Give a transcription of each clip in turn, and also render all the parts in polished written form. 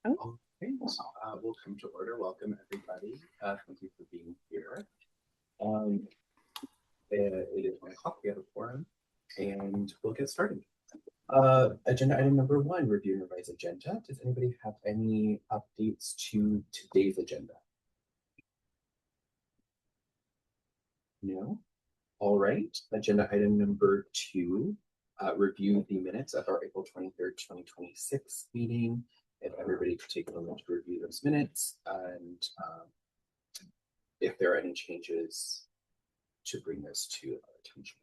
Oh. Okay, we'll come to order. Welcome, everybody. Thank you for being here. It is 1 o'clock. We have a forum, and we'll get started. Agenda item number 1, review and revise agenda. Does anybody have any updates to today's agenda? No? All right. Agenda item number 2, review the minutes of our April 23rd, 2026 meeting. If everybody could take a moment to review those minutes and if there are any changes to bring this to our attention.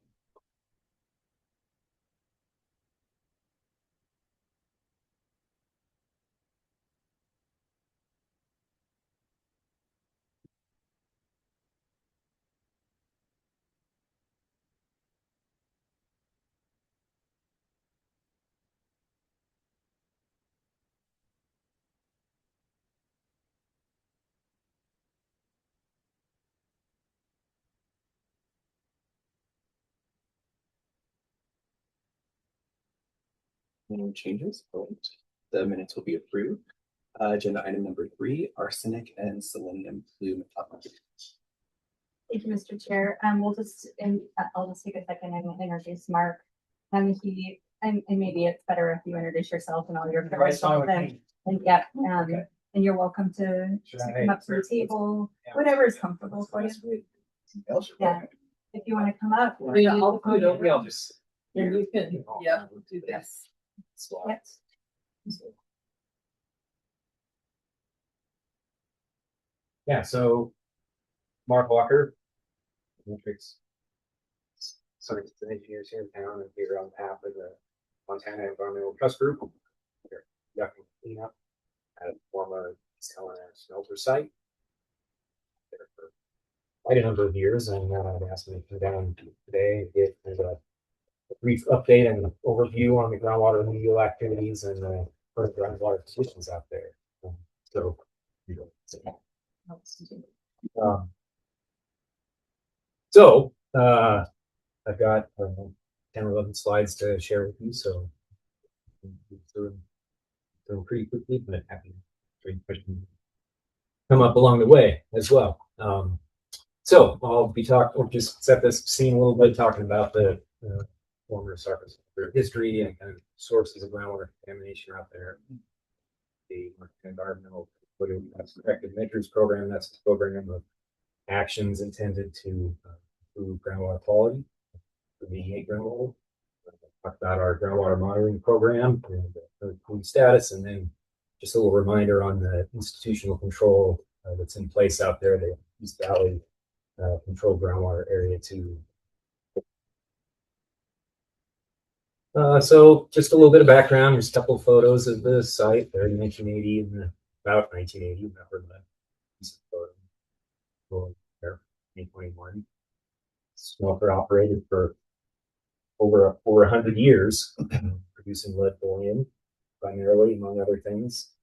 No changes. Great. The minutes will be approved. Agenda item number 3, arsenic and selenium plume update. Thank you, Mr. Chair. I'll just take a second and introduce Mark. And maybe it's better if you introduce yourself and all your credentials. And you're welcome to come up to the table, whatever is comfortable for you. Yeah. If you want to come up, I'll just. Then you can, do this. Yes. Yeah, so Mark Walker, Matrix Science and Engineers here in town, and here on behalf of the Montana Environmental Trust Group. We're conducting cleanup at a former East Helena smelter site there for quite a number of years, and they asked me to come down today and get a brief update and an overview on the groundwater remedial activities and the current groundwater conditions out there. I've got 10 or 11 slides to share with you, so through pretty quickly, but happy to questions come up along the way as well. So I'll be talking, just set this scene a little bit, talking about the former surface history and kind of sources of groundwater contamination out there. The environmental corrective measures program, that's the program of actions intended to improve groundwater quality, remediate groundwater. Talk about our groundwater monitoring program and the status, and then just a little reminder on the institutional control that's in place out there, the East Valley Control Groundwater Area 2. So just a little bit of background. There's a couple of photos of the site there in 1980 and about 1980. Remember that piece of photo there, 2021. Smelter operated for over 100 years, producing lead bullion primarily, among other things.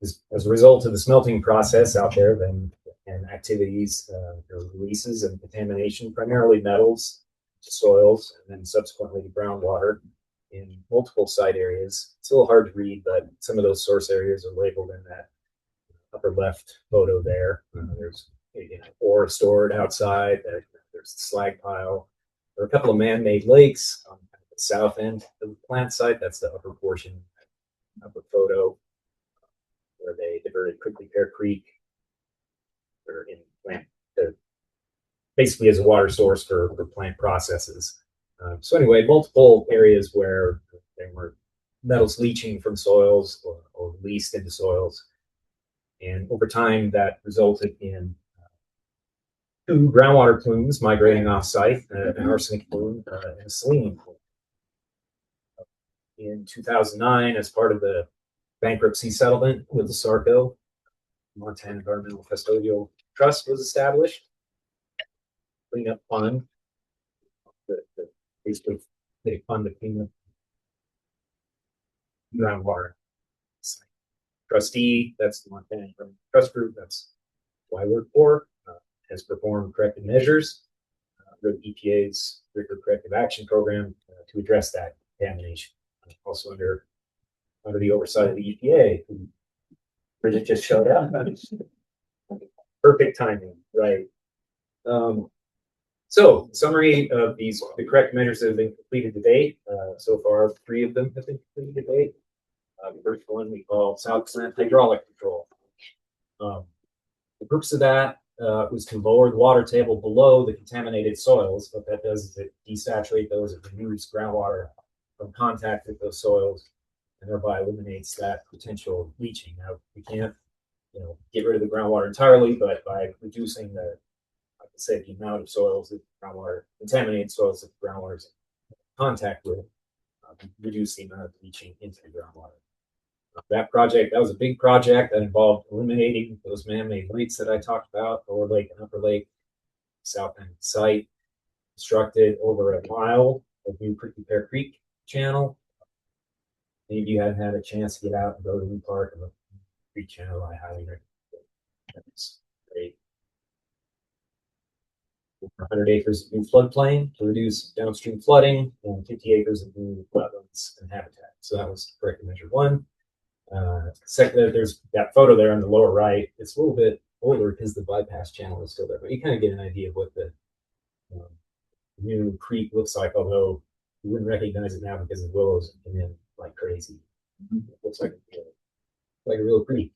As a result of the smelting process out there, then and activities, releases and contamination, primarily metals to soils, and then subsequently to groundwater in multiple site areas. It's a little hard to read, but some of those source areas are labeled in that upper left photo there. There's ore stored outside. There's the slag pile. There are a couple of man-made lakes on the south end of the plant site. That's the upper portion of the photo where they diverted Quickly Pear Creek. They're in plant basically as a water source for plant processes. So anyway, multiple areas where there were metals leaching from soils or released into soils. And over time, that resulted in 2 groundwater plumes migrating off-site, an arsenic plume and a selenium plume. In 2009, as part of the bankruptcy settlement with the SARCO, Montana Environmental Custodial Trust was established. Cleanup fund. Basically, they fund the cleanup groundwater. Trustee, that's the Montana Environmental Trust Group. That's who I work for. Has performed corrective measures under the EPA's Rigor Corrective Action Program to address that contamination. Also under under the oversight of the EPA. Bridget just showed up. Perfect timing, right? So, summary of the correct measures that have been completed to date. So far, 3 of them have been completed to date. The first one we call South Plant Hydraulic Control. The purpose of that was to lower the water table below the contaminated soils. What that does is it desaturates those, it removes groundwater from contact with those soils, and thereby eliminates that potential leaching. Now, we can't, get rid of the groundwater entirely, but by reducing the amount of soils that groundwater, contaminated soils that groundwater is in contact with, reduce the amount of leaching into the groundwater. That was a big project that involved eliminating those man-made lakes that I talked about, Lower Lake and Upper Lake, south end of the site, constructed over a mile of new Bear Creek channel. Any of you haven't had a chance to get out and go to the new park of the Creek channel, I highly recommend it. That's great. 100 acres of new floodplain to reduce downstream flooding, and 50 acres of new wetlands and habitat. So that was correct measure 1. Second, there's that photo there on the lower right. It's a little bit older because the bypass channel is still there, but you kind of get an idea of what the new creek looks like, although you wouldn't recognize it now because the willows come in like crazy. It looks like a real creek.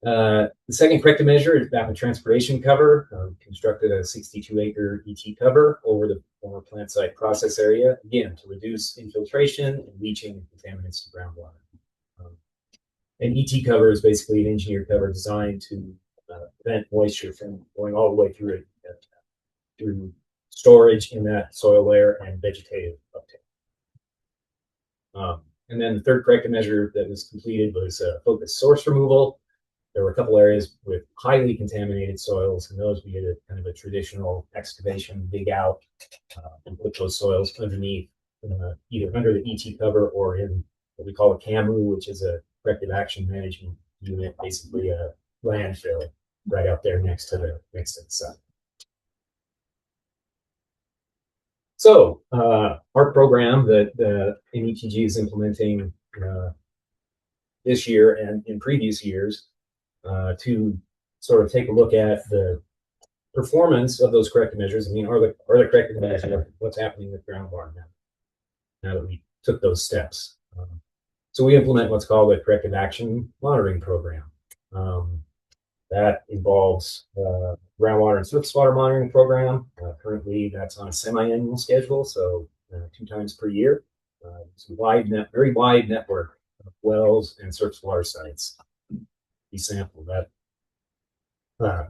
The second corrective measure is vapid transpiration cover. Constructed a 62-acre ET cover over the former plant site process area, again, to reduce infiltration and leaching of contaminants to groundwater. An ET cover is basically an engineered cover designed to prevent moisture from going all the way through it, through storage in that soil layer and vegetative uptake. And then the third corrective measure that was completed was focused source removal. There were a couple areas with highly contaminated soils, and those we did a kind of a traditional excavation, dig out, and put those soils underneath, either under the ET cover or in what we call a CAMU, which is a corrective action management unit, basically a landfill right out there next to the site. So our program that NETG is implementing this year and in previous years, to sort of take a look at the performance of those corrective measures. I mean, are the corrective measures what's happening with groundwater now that we took those steps? So we implement what's called a corrective action monitoring program. That involves groundwater and surface water monitoring program. Currently, that's on a semi-annual schedule, so 2 times per year. It's a very wide network of wells and surface water sites. Sample that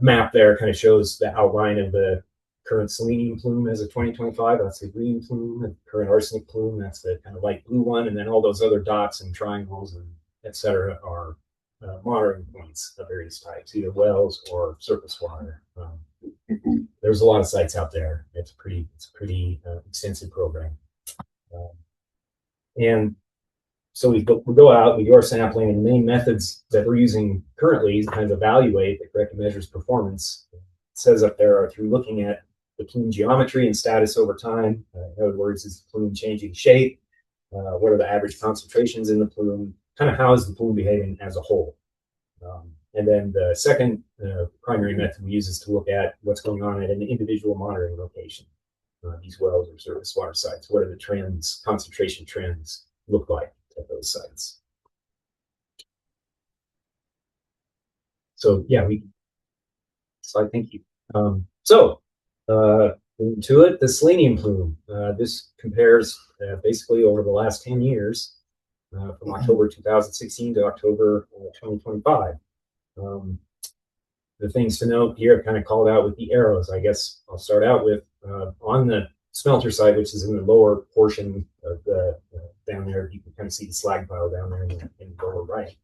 map there kind of shows the outline of the current selenium plume as of 2025. That's the green plume, and current arsenic plume, that's the kind of light blue one, and then all those other dots and triangles and etc. are monitoring points of various types, either wells or surface water. There's a lot of sites out there. It's a pretty extensive program, and so we go out, we do our sampling, and the main methods that we're using currently to kind of evaluate the corrective measures performance, it says up there, are through looking at the plume geometry and status over time. In other words, is the plume changing shape? What are the average concentrations in the plume? Kind of how is the plume behaving as a whole? And then the second primary method we use is to look at what's going on at an individual monitoring location. These wells or surface water sites. What are the trends, concentration trends look like at those sites? So yeah, thank you. Into it, the selenium plume. This compares basically over the last 10 years, from October 2016 to October 2025. The things to note here, I've kind of called out with the arrows. I guess I'll start out with on the smelter site, which is in the lower portion of the down there. You can kind of see the slag pile down there in the lower right.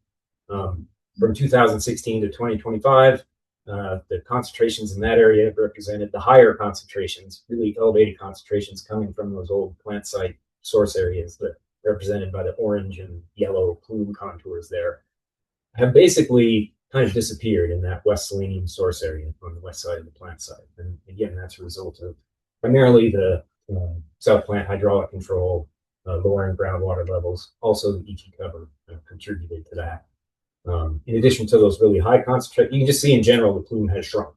From 2016 to 2025, the concentrations in that area have represented the higher concentrations, really elevated concentrations coming from those old plant site source areas that represented by the orange and yellow plume contours there, have basically kind of disappeared in that west selenium source area on the west side of the plant site. And again, that's a result of primarily the south plant hydraulic control lowering groundwater levels. Also, the ET cover contributed to that. In addition to those really high concentrate, you can just see in general the plume has shrunk.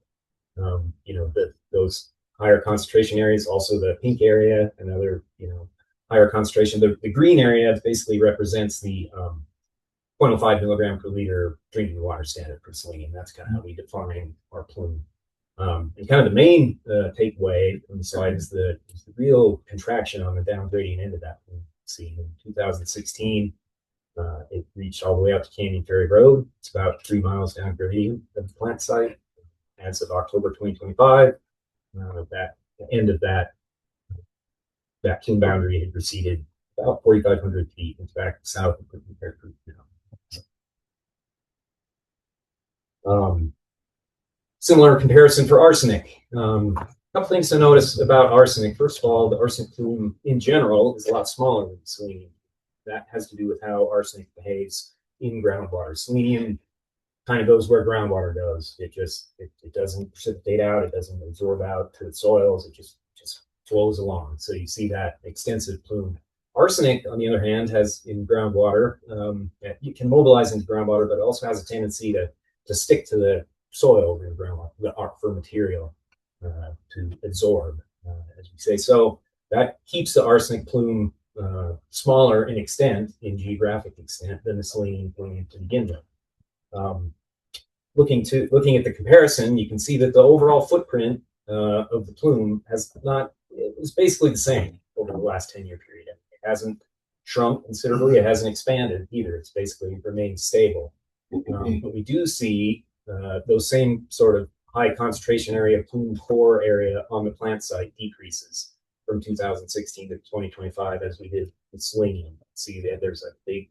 Those higher concentration areas, also the pink area, another higher concentration. The green area basically represents the 0.05 milligram per liter drinking water standard for selenium. That's kind of how we define our plume. And kind of the main takeaway from the slide is the real contraction on the down gradient end of that plume. See, in 2016, it reached all the way up to Canyon Ferry Road. It's about 3 miles down gradient of the plant site. As of October 2025, that end of that plume boundary had receded about 4,500 feet. In fact, south of Canyon Ferry Road now. Similar comparison for arsenic. A couple things to notice about arsenic. First of all, the arsenic plume in general is a lot smaller than selenium. That has to do with how arsenic behaves in groundwater. Selenium kind of goes where groundwater goes. It doesn't precipitate out. It doesn't absorb out to the soils. It just flows along. So you see that extensive plume. Arsenic, on the other hand, has in groundwater, it can mobilize into groundwater, but it also has a tendency to stick to the soil in the groundwater, the aquifer material to absorb, as we say. So that keeps the arsenic plume smaller in extent, in geographic extent, than the selenium plume to begin with. Looking at the comparison, you can see that the overall footprint of the plume is basically the same over the last 10-year period. It hasn't shrunk considerably. It hasn't expanded either. It's basically remained stable. But we do see those same sort of high concentration area, plume core area on the plant site decreases from 2016 to 2025 as we did with selenium. See that there's a big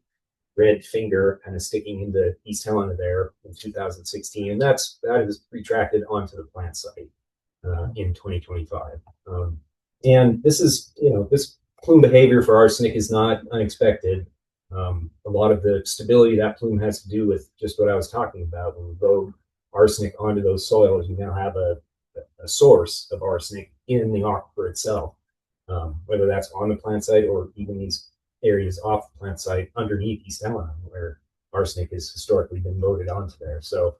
red finger kind of sticking into East Helena there in 2016, and that is retracted onto the plant site in 2025. And this is, this plume behavior for arsenic is not unexpected. A lot of the stability of that plume has to do with just what I was talking about. When we load arsenic onto those soils, you now have a source of arsenic in the aquifer itself, whether that's on the plant site or even these areas off the plant site underneath East Helena, where arsenic has historically been loaded onto there. So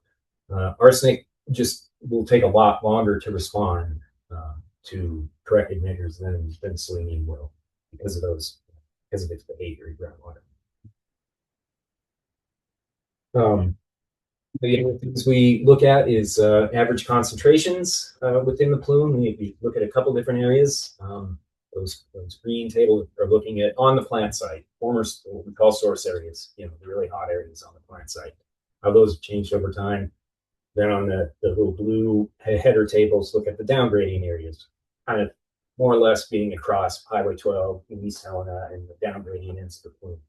arsenic just will take a lot longer to respond to corrective measures than selenium will because of its behavior in groundwater. The things we look at is average concentrations within the plume. We look at a couple different areas. Those green tables are looking at on the plant site, what we call source areas, the really hot areas on the plant site, how those have changed over time. Then on the little blue header tables, look at the down gradient areas, kind of more or less being across Highway 12 in East Helena and the down gradient ends of the plume.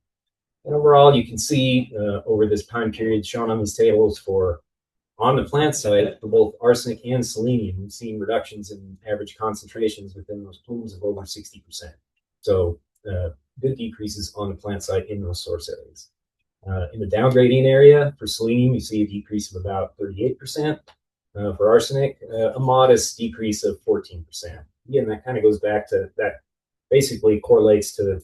And overall, you can see over this time period shown on these tables for on the plant site for both arsenic and selenium, we've seen reductions in average concentrations within those plumes of over 60%. So good decreases on the plant site in those source areas. In the down gradient area for selenium, you see a decrease of about 38%. For arsenic, a modest decrease of 14%. Again, that kind of goes back to that, basically correlates to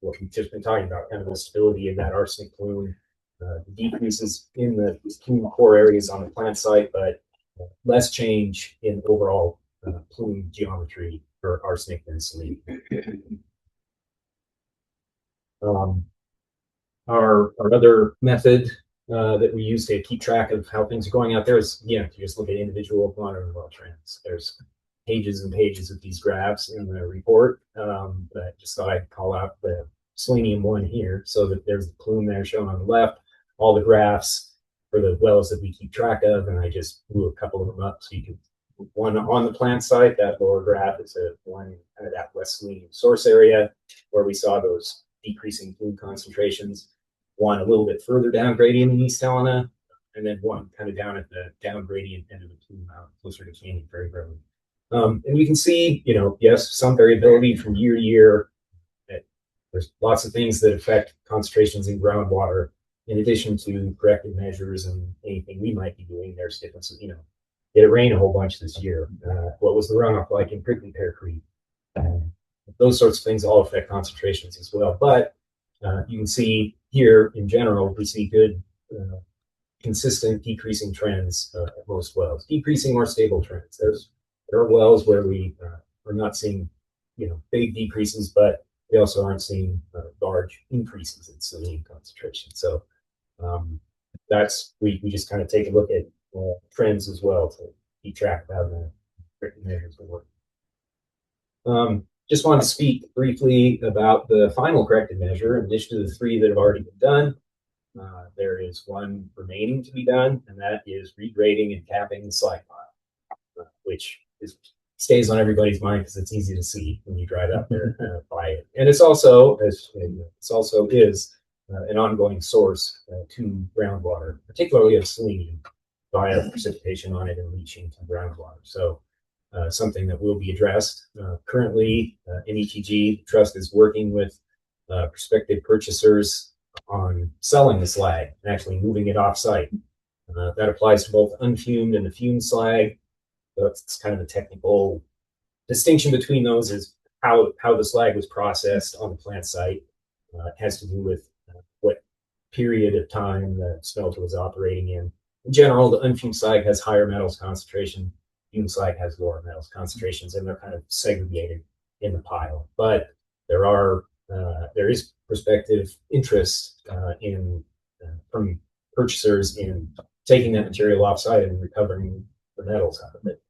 what we've just been talking about, kind of the stability of that arsenic plume, decreases in the plume core areas on the plant site, but less change in overall plume geometry for arsenic than selenium. Our other method that we use to keep track of how things are going out there is, to just look at individual monitoring well trends. There's pages and pages of these graphs in the report, but I just thought I'd call out the selenium one here, so that there's the plume there shown on the left, all the graphs for the wells that we keep track of, and I just blew a couple of them up so you can, one on the plant site, that lower graph is one kind of that west selenium source area where we saw those decreasing plume concentrations, one a little bit further down gradient in East Helena, and then one kind of down at the down gradient end of the plume out closer to Canyon Ferry Road. And you can see, yes, some variability from year to year. There's lots of things that affect concentrations in groundwater, in addition to corrective measures and anything we might be doing. There's differences, did it rain a whole bunch this year? What was the runoff like in Prickly Pear Creek? those sorts of things all affect concentrations as well. But you can see here in general, we see good, consistent decreasing trends at most wells, decreasing or stable trends. There are wells where we are not seeing, big decreases, but we also aren't seeing large increases in saline concentration. So we just kind of take a look at trends as well to keep track of how the corrective measures will work. Just want to speak briefly about the final corrective measure. In addition to the 3 that have already been done, there is 1 remaining to be done, and that is regrading and capping the slag pile, which stays on everybody's mind because it's easy to see when you drive out there by it. And it's also is an ongoing source to groundwater, particularly of selenium, via precipitation on it and leaching to groundwater. So something that will be addressed. Currently, in ETG, the trust is working with prospective purchasers on selling the slag and actually moving it off-site. That applies to both unfumed and the fumed slag. That's kind of the technical distinction between those is how the slag was processed on the plant site. It has to do with what period of time the smelter was operating in. In general, the unfumed slag has higher metals concentration. Fumed slag has lower metals concentrations, and they're kind of segregated in the pile. But there is prospective interest from purchasers in taking that material offsite and recovering the metals out of it.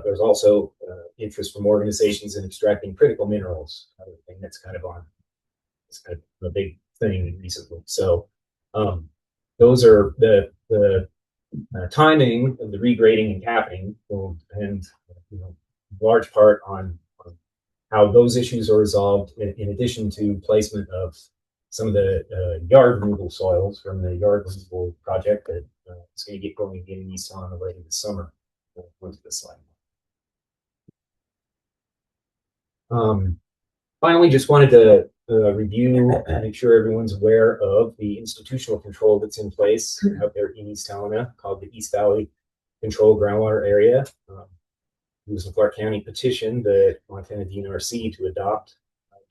There's also interest from organizations in extracting critical minerals, another thing that's kind of a big thing recently. So those are the timing of the regrading and capping will depend, in large part on how those issues are resolved, in addition to placement of some of the yard removal soils from the yard removal project that is going to get going again in East Helena later this summer. Onto this slide. Finally, just wanted to review, make sure everyone's aware of the institutional control that's in place out there in East Helena called the East Valley Control Groundwater Area. Lewis and Clark County petitioned the Montana DNRC to adopt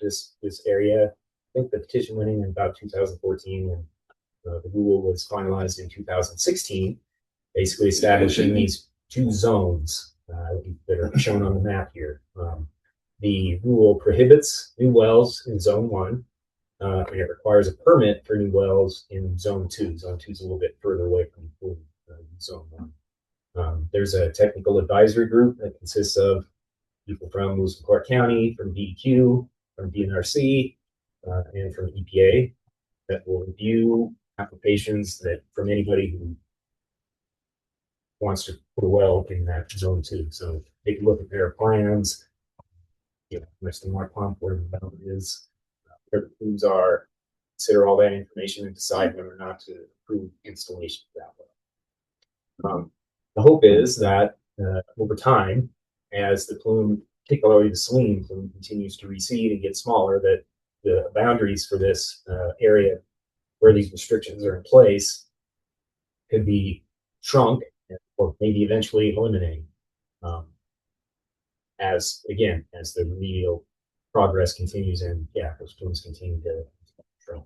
this area. I think the petition went in about 2014, and the rule was finalized in 2016, basically establishing these 2 zones that are shown on the map here. The rule prohibits new wells in Zone 1, and it requires a permit for new wells in Zone 2. Zone 2 is a little bit further away from Zone 1. There's a technical advisory group that consists of people from Lewis and Clark County, from DEQ, from DNRC, and from EPA that will review applications from anybody who wants to put a well in that Zone 2. So take a look at their plans, where's the mark pump, where the valve is, where the plumes are, consider all that information and decide whether or not to approve installation of that well. The hope is that over time, as the plume, particularly the selenium plume, continues to recede and get smaller, that the boundaries for this area where these restrictions are in place could be shrunk or maybe eventually eliminated. As the remedial progress continues and those plumes continue to shrink.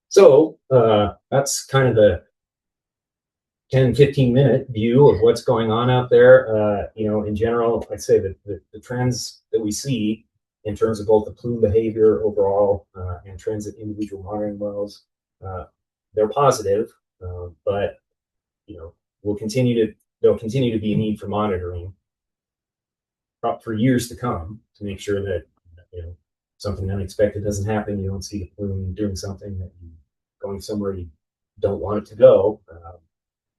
So that's kind of the 10-15 minute view of what's going on out there. In general, I'd say that the trends that we see in terms of both the plume behavior overall and trends at individual monitoring wells, they're positive, but there'll continue to be a need for monitoring for years to come to make sure that something unexpected doesn't happen. You don't see the plume doing something going somewhere you don't want it to go.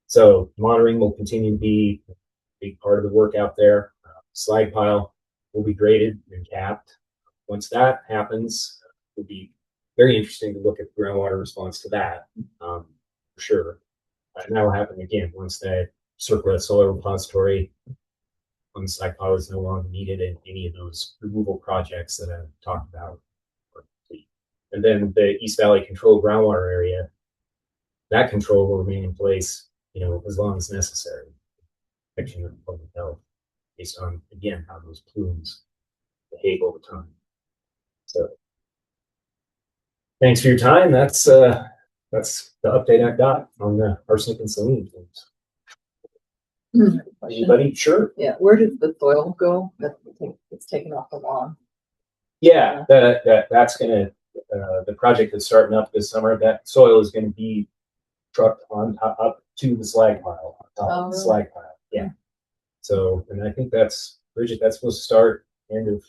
So monitoring will continue to be a big part of the work out there. Slag pile will be graded and capped. Once that happens, it'll be very interesting to look at the groundwater response to that, for sure. And that will happen again once that circular soil repository on the slag pile is no longer needed in any of those removal projects that I've talked about. And then the East Valley Control Groundwater Area, that control will remain in place, as long as necessary. Protection of public health. based on, again, how those plumes behave over time. So thanks for your time. That's the update I've got on the arsenic and saline things. Anybody? Sure. Yeah, where did the soil go? It's taken off the lawn. Yeah, that's gonna the project that's starting up this summer. That soil is going to be trucked on up to the slag pile, on top of the slag pile. Yeah. So, and I think that's Bridget. That's supposed to start end of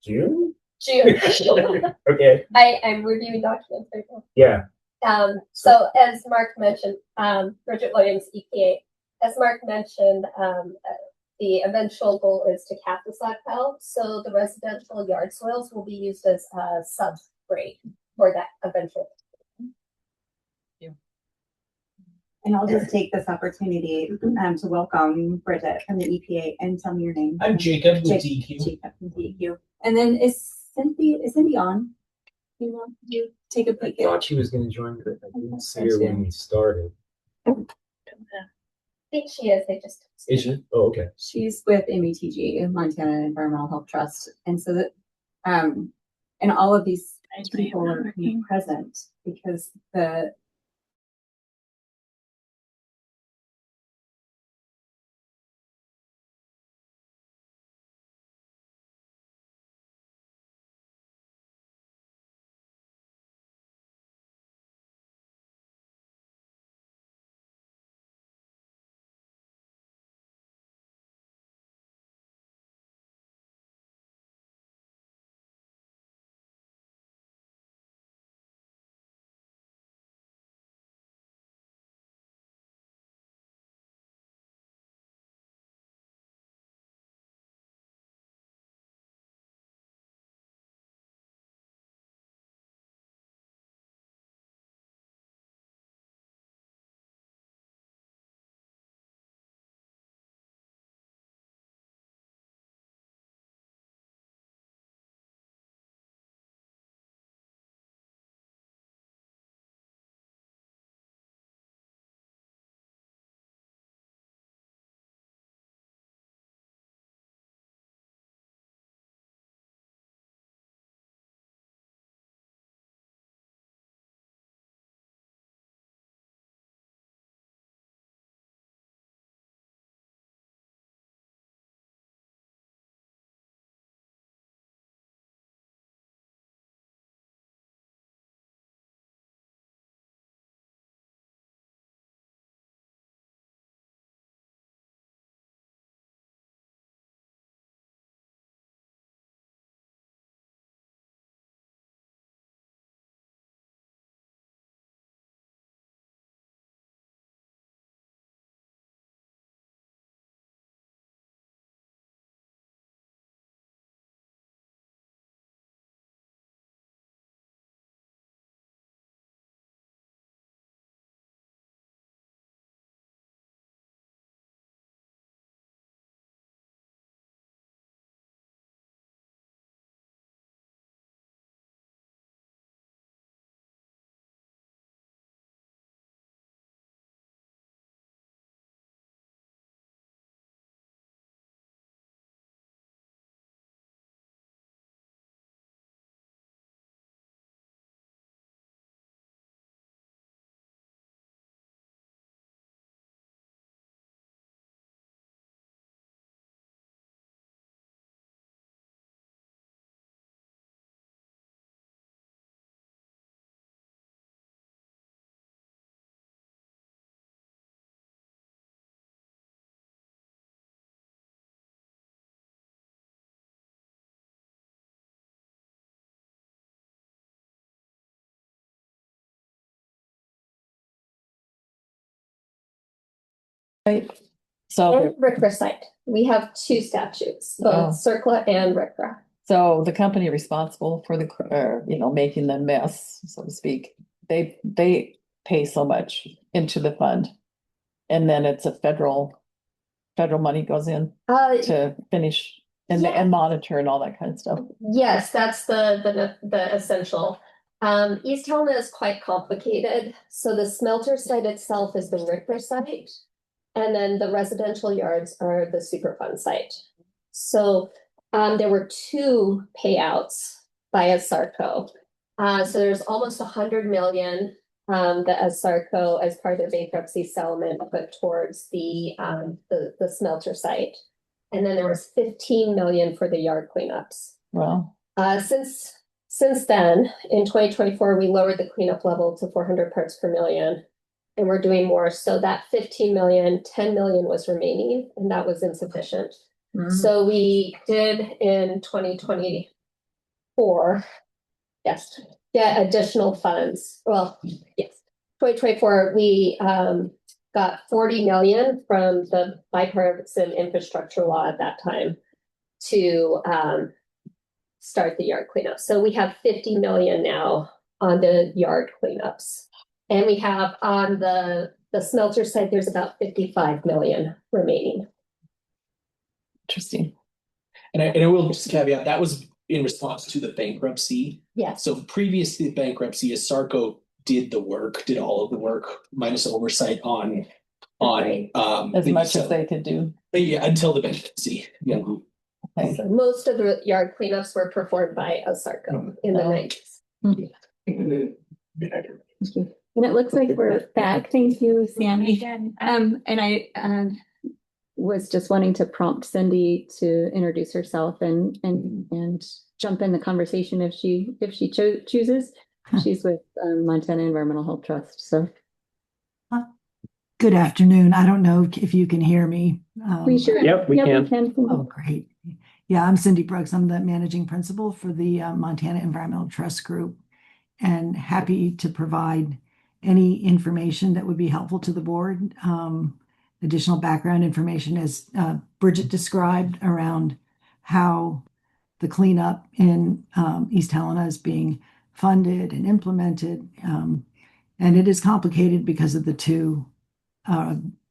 June. June. Okay. I'm reviewing documents right now. Yeah. So as Mark mentioned, Bridget Williams, EPA, as Mark mentioned, the eventual goal is to cap the slag pile. So the residential yard soils will be used as a substrate for that eventual. And I'll just take this opportunity to welcome Bridget from the EPA and tell me your name. I'm Jacob with DQ. Jacob from DQ. And then is Cindy on? You want you take a I peek? thought she was going to join, but I didn't see her when we started. I think she is. They just. Is she? Oh, okay. She's with METG, Montana Environmental Health Trust, and so that and all of these people are present because the So, And RCRA site. We have two statutes, both Oh. CERCLA and RCRA. so the company responsible for the, making the mess, so to speak, they pay so much into the fund. And then it's a federal money goes in to finish and Yeah. and monitor and all that kind of stuff. Yes, that's the essential. East Helena is quite complicated. So the smelter site itself is the RCRA site. and then the residential yards are the Superfund site. So there were two payouts by Asarco. So there's almost 100 million that Asarco, as part of their bankruptcy settlement, put towards the smelter site. And then there was 15 million for the yard cleanups. Well, Since then, in 2024, we lowered the cleanup level to 400 parts per million, and we're doing more. So that 15 million, 10 million was remaining, and that was insufficient. So we did in 2024, yes, get additional funds. Well, yes, 2024, we got 40 million from the bipartisan infrastructure law at that time to start the yard cleanup. So we have 50 million now on the yard cleanups. And we have on the smelter side, there's about 55 million remaining. interesting. And I will just caveat, that was in response to the bankruptcy. Yes. So previous to the bankruptcy, Asarco did all of the work, minus oversight on As much as they could do. Yeah, until the bankruptcy. Yeah. Okay. So most of the yard cleanups were performed by Asarco in the Oh. 90s. And it looks like we're back. Thank you, Sammy. And I was just wanting to prompt Cindy to introduce herself and jump in the conversation if she chooses. She's with Montana Environmental Health Trust. So good afternoon. I don't know if you can hear me. we sure. Yep, we can. Oh, great. Yeah, I'm Cindy Brooks. I'm the managing principal for the Montana Environmental Trust Group, and happy to provide any information that would be helpful to the board. Additional background information, as Bridget described, around how the cleanup in East Helena is being funded and implemented. And it is complicated because of the two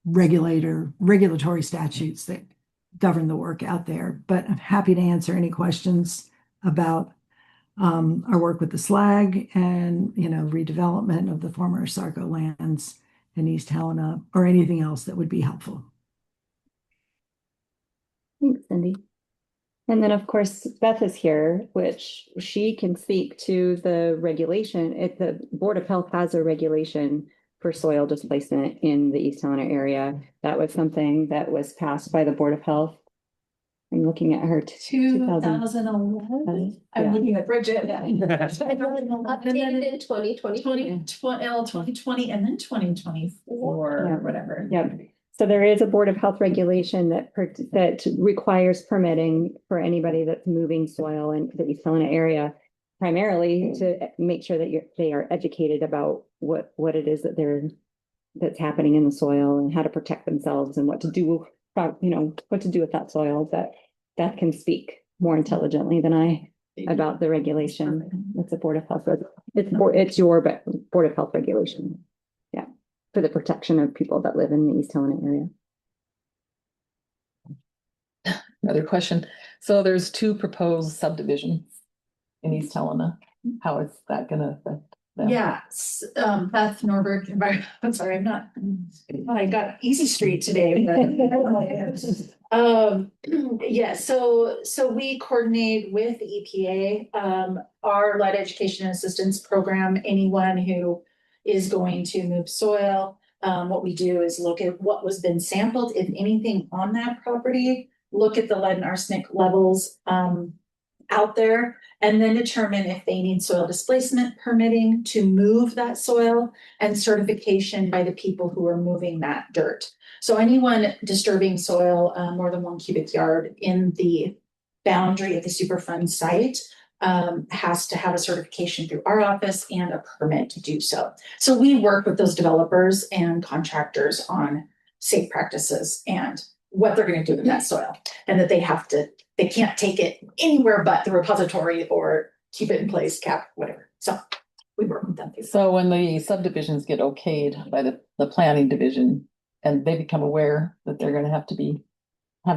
regulatory statutes that govern the work out there. But I'm happy to answer any questions about our work with the slag and, redevelopment of the former Asarco lands in East Helena, or anything else that would be helpful. Thanks, Cindy. And then, of course, Beth is here, which she can speak to the regulation. The Board of Health has a regulation for soil displacement in the East Helena area. That was something that was passed by the Board of Health. I'm looking at her. 2011. I'm looking at Bridget. Updated in 2020. 2020 and then 2024 or whatever. Yeah. So there is a Board of Health regulation that requires permitting for anybody that's moving soil in the East Helena area, primarily to make sure that they are educated about what it is that's happening in the soil and how to protect themselves and what to do. What to do with that soil. That can speak more intelligently than I about the regulation. It's a Board of Health. It's your Board of Health regulation. Yeah, for the protection of people that live in the East Helena area. Another question. So there's two proposed subdivisions in East Helena. How is that gonna affect them? Yeah, Beth Norberg, I'm sorry, I got Easy Street today. Yeah, so we coordinate with the EPA, our lead education and assistance program. Anyone who is going to move soil, what we do is look at what was been sampled, if anything, on that property, look at the lead and arsenic levels out there, and then determine if they need soil displacement permitting to move that soil, and certification by the people who are moving that dirt. So anyone disturbing soil more than 1 cubic yard in the boundary of the Superfund site has to have a certification through our office and a permit to do so. So we work with those developers and contractors on safe practices and what they're going to do with that soil, and that they can't take it anywhere but the repository or keep it in place, cap, whatever. So we work with them. So when the subdivisions get okayed by the planning division and they become aware that they're gonna have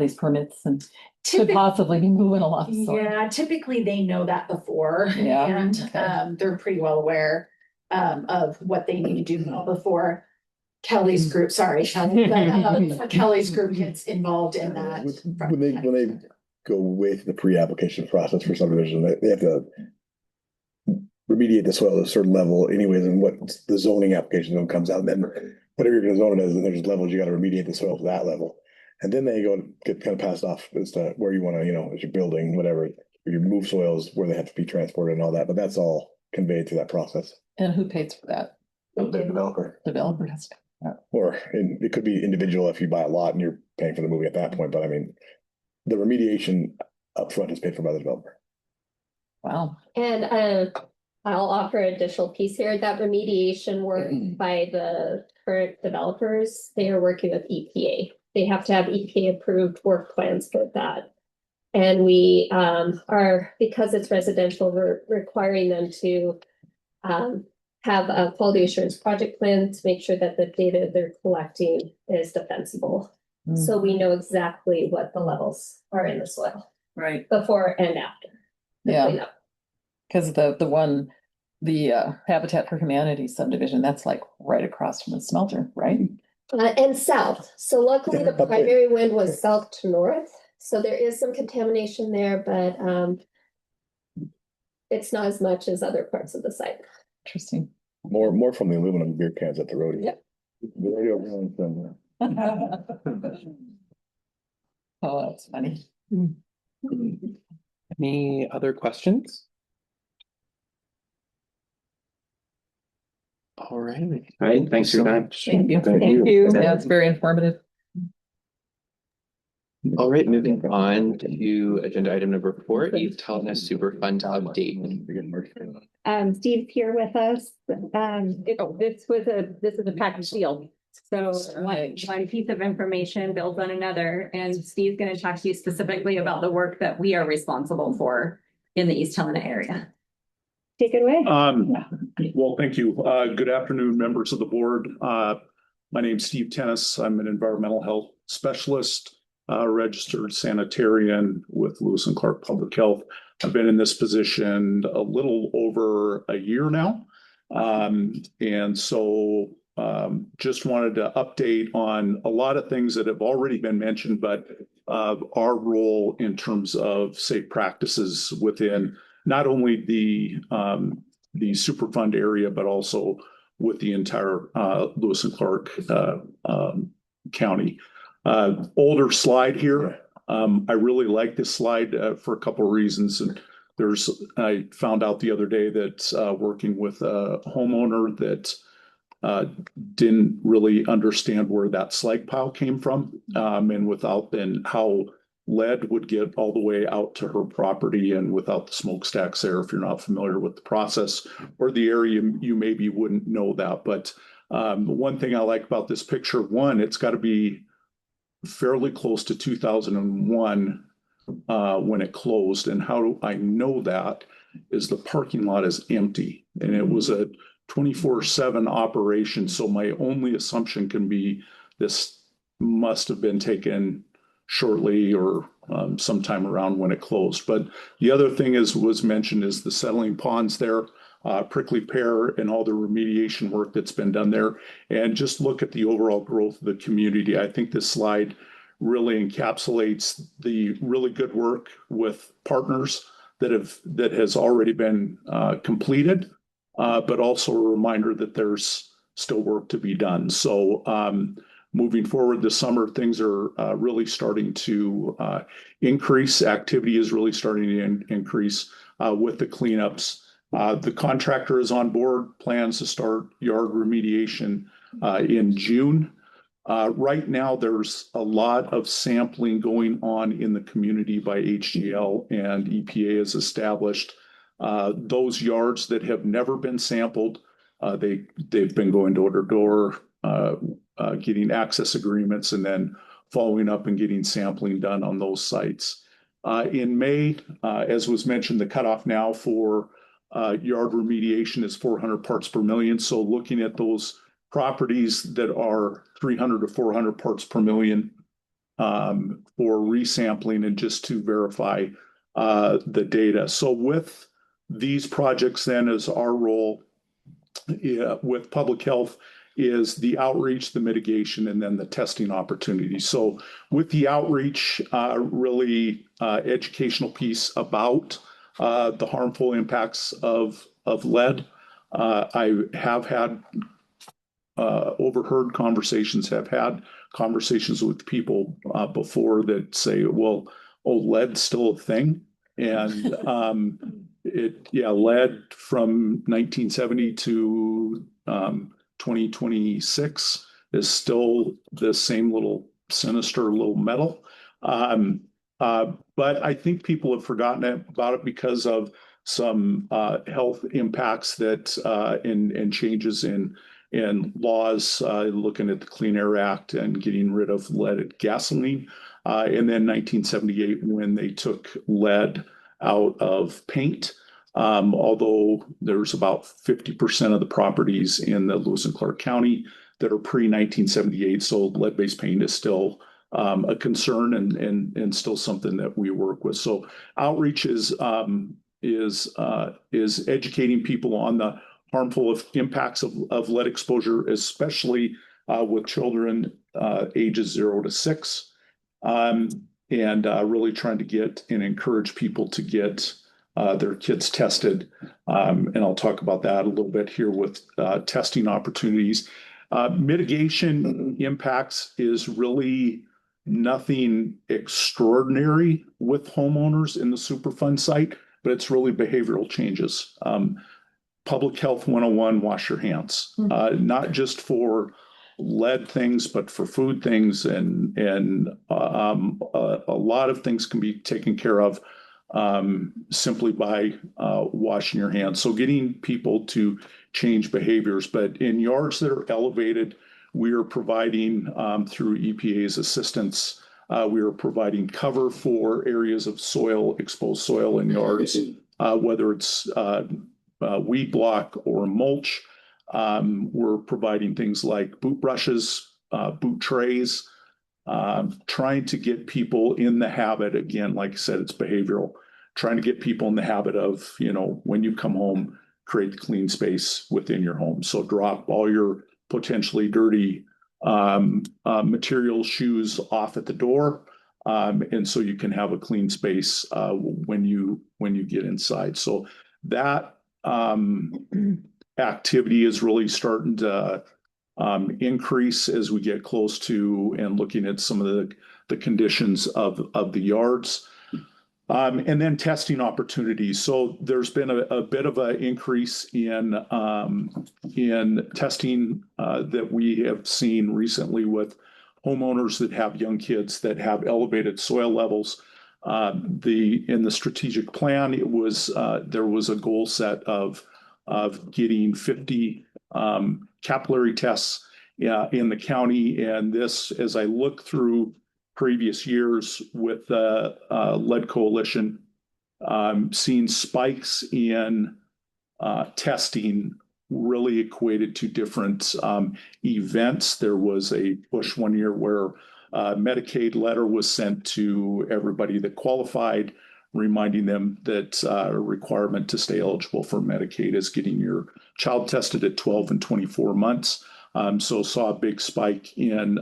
these permits and could possibly be moving a lot of soil. Yeah, typically they know that before. Yeah, And okay. they're pretty well aware of what they need to do before Kelly's group, sorry, Kelly, but Kelly's group gets involved in that. When they go with the pre-application process for subdivision, they have to remediate the soil at a certain level anyways, and what the zoning application zone comes out, and then whatever you're gonna zone it as, and there's levels, you gotta remediate the soil to that level. And then they go and get kind of passed off as to where you wanna, as you're building, whatever, you move soils where they have to be transported and all that, but that's all conveyed through that process. And who pays for that? The developer. Developer has to. Or it could be individual if you buy a lot and you're paying for the movie at that point, but I mean, the remediation upfront is paid for by the developer. Wow. And I'll offer an additional piece here, that remediation work by the current developers, they are working with EPA. They have to have EPA approved work plans for that. And we are, because it's residential, we're requiring them to have a quality assurance project plan to make sure that the data they're collecting is defensible. So we know exactly what the levels are in the soil. Right. Before and after. the Yeah. cleanup. Because the Habitat for Humanity subdivision, that's like right across from the smelter, right? And south. So luckily the Okay. primary wind was south to north. So there is some contamination there, but it's not as much as other parts of the site. Interesting. More from the aluminum beer cans at the rodeo. Yep. The rodeo ruins them. Oh, that's funny. Any other questions? All right. Thanks for your time. Thank you. Thank you. Yeah, it's very informative. All right, moving on to agenda item number 4, East Helena Superfund update. Steve's here with us. This is a package deal. So one piece of information builds on another, and Steve's going to talk to you specifically about the work that we are responsible for in the East Helena area. Take it away. Well, thank you. Good afternoon, members of the board. My name's Steve Tennis. I'm an environmental health specialist, registered sanitarian with Lewis and Clark Public Health. I've been in this position a little over a year now. And so just wanted to update on a lot of things that have already been mentioned, but our role in terms of safe practices within not only the Superfund area, but also with the entire Lewis and Clark County. Older slide here. I really like this slide for a couple of reasons. And I found out the other day that working with a homeowner that didn't really understand where that slag pile came from, and how lead would get all the way out to her property, and without the smokestacks there, if you're not familiar with the process or the area, you maybe wouldn't know that. But one thing I like about this picture, it's got to be fairly close to 2001 when it closed. And how do I know that is the parking lot is empty, and it was a 24/7 operation. So my only assumption can be this must have been taken shortly or sometime around when it closed. But the other thing was mentioned is the settling ponds there, prickly pear, and all the remediation work that's been done there. And just look at the overall growth of the community. I think this slide really encapsulates the really good work with partners that has already been completed, but also a reminder that there's still work to be done. So moving forward this summer, things are really starting to increase. Activity is really starting to increase with the cleanups. The contractor is on board, plans to start yard remediation in June. Right now, there's a lot of sampling going on in the community by HGL, and EPA has established those yards that have never been sampled. They've been going door to door, getting access agreements, and then following up and getting sampling done on those sites. In May, as was mentioned, the cutoff now for yard remediation is 400 parts per million. So looking at those properties that are 300 to 400 parts per million for resampling and just to verify the data. So with these projects then is our role with public health is the outreach, the mitigation, and then the testing opportunity. So with the outreach, really educational piece about the harmful impacts of lead. I have had overheard conversations, have had conversations with people before that say, well, oh, lead's still a thing. And lead from 1970 to 2026 is still the same little sinister little metal. But I think people have forgotten about it because of some health impacts that and changes in laws, looking at the Clean Air Act and getting rid of leaded gasoline. And then 1978, when they took lead out of paint, although there's about 50% of the properties in the Lewis and Clark County that are pre-1978, so lead-based paint is still a concern and still something that we work with. So outreach is educating people on the harmful impacts of lead exposure, especially with children ages 0 to 6, and really trying to get and encourage people to get their kids tested. And I'll talk about that a little bit here with testing opportunities. Mitigation impacts is really nothing extraordinary with homeowners in the Superfund site, but it's really behavioral changes. Public Health 101, wash your hands, not just for lead things, but for food things. And a lot of things can be taken care of simply by washing your hands. So getting people to change behaviors. But in yards that are elevated, we are providing through EPA's assistance, we are providing cover for areas of soil, exposed soil in yards, whether it's weed block or mulch. We're providing things like boot brushes, boot trays, trying to get people in the habit, again, like I said, it's behavioral, trying to get people in the habit of, when you come home, create clean space within your home. So drop all your potentially dirty material shoes off at the door. And so you can have a clean space when you get inside. So that activity is really starting to increase as we get close to and looking at some of the conditions of the yards. And then testing opportunities. So there's been a bit of an increase in testing that we have seen recently with homeowners that have young kids that have elevated soil levels. In the strategic plan, there was a goal set of getting 50 capillary tests in the county, and this, as I look through previous years with the Lead Coalition, seeing spikes in testing really equated to different events. There was a push one year where a Medicaid letter was sent to everybody that qualified, reminding them that a requirement to stay eligible for Medicaid is getting your child tested at 12 and 24 months. So saw a big spike in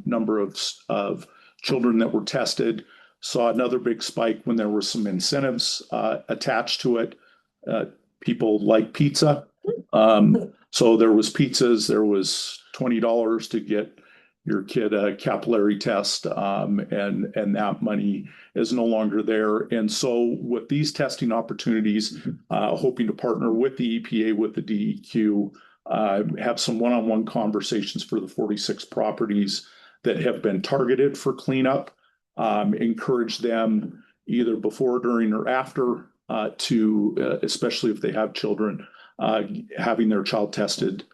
number of children that were tested. Saw another big spike when there were some incentives attached to it. People like pizza. So there was pizzas, there was $20 to get your kid a capillary test, and that money is no longer there. And so with these testing opportunities, hoping to partner with the EPA, with the DEQ, have some one-on-one conversations for the 46 properties that have been targeted for cleanup, encourage them either before, during, or after to, especially if they have children, having their child tested.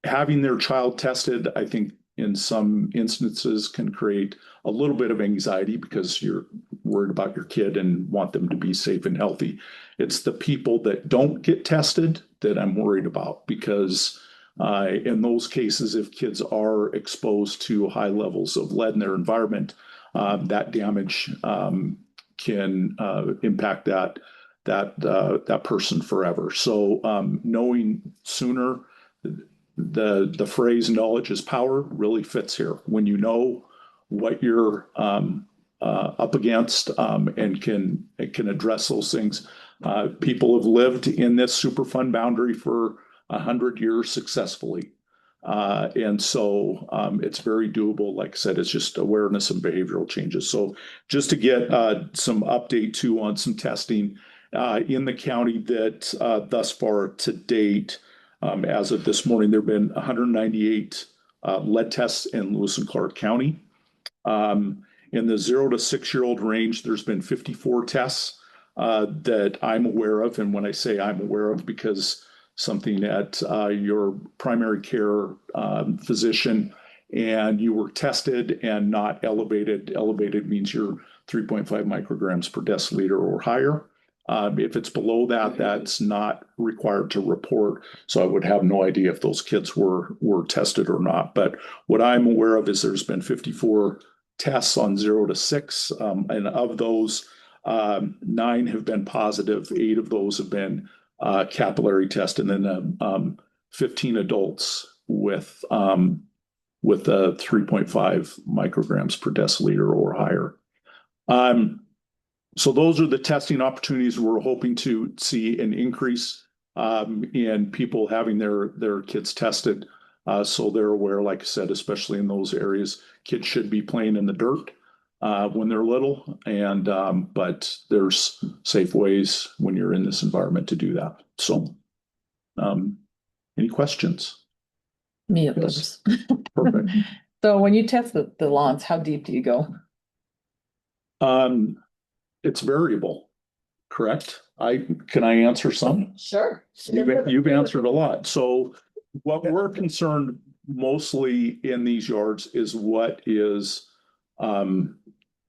Having their child tested, I think in some instances can create a little bit of anxiety because you're worried about your kid and want them to be safe and healthy. It's the people that don't get tested that I'm worried about, because in those cases, if kids are exposed to high levels of lead in their environment, that damage can impact that person forever. So knowing sooner the phrase knowledge is power really fits here. When you know what you're up against and can address those things. People have lived in this Superfund boundary for 100 years successfully. And so it's very doable. Like I said, it's just awareness and behavioral changes. So just to get some update too on some testing in the county that thus far to date, as of this morning, there have been 198 lead tests in Lewis and Clark County. In the 0 to 6-year-old range, there's been 54 tests that I'm aware of. And when I say I'm aware of, because something at your primary care physician and you were tested and not elevated. Elevated means you're 3.5 micrograms per deciliter or higher. If it's below that, that's not required to report. So I would have no idea if those kids were tested or not. But what I'm aware of is there's been 54 tests on 0 to 6. And of those, 9 have been positive. 8 of those have been capillary test, and then 15 adults with 3.5 micrograms per deciliter or higher. So those are the testing opportunities. We're hoping to see an increase in people having their kids tested. So they're aware, like I said, especially in those areas, kids should be playing in the dirt when they're little, and but there's safe ways when you're in this environment to do that. So, any questions? Me, it Yes. does. Perfect. So when you test the lawns, how deep do you go? It's variable, correct? Can I answer some? Sure. You've answered a lot. So what we're concerned mostly in these yards is what is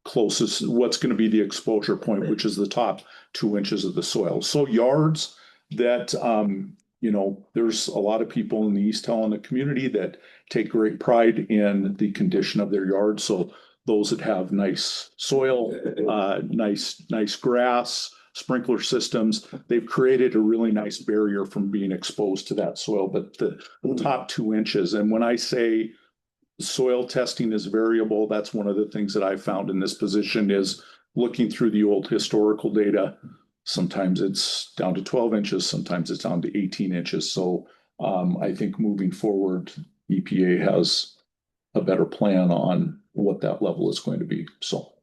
closest, what's going to be the exposure point, which is the top 2 inches of the soil. So yards that, there's a lot of people in the East Helena community that take great pride in the condition of their yards. So those that have nice soil, nice grass, sprinkler systems, they've created a really nice barrier from being exposed to that soil, but the top 2 inches. And when I say soil testing is variable, that's one of the things that I found in this position is looking through the old historical data. Sometimes it's down to 12 inches, sometimes it's down to 18 inches. So I think moving forward, EPA has a better plan on what that level is going to be. So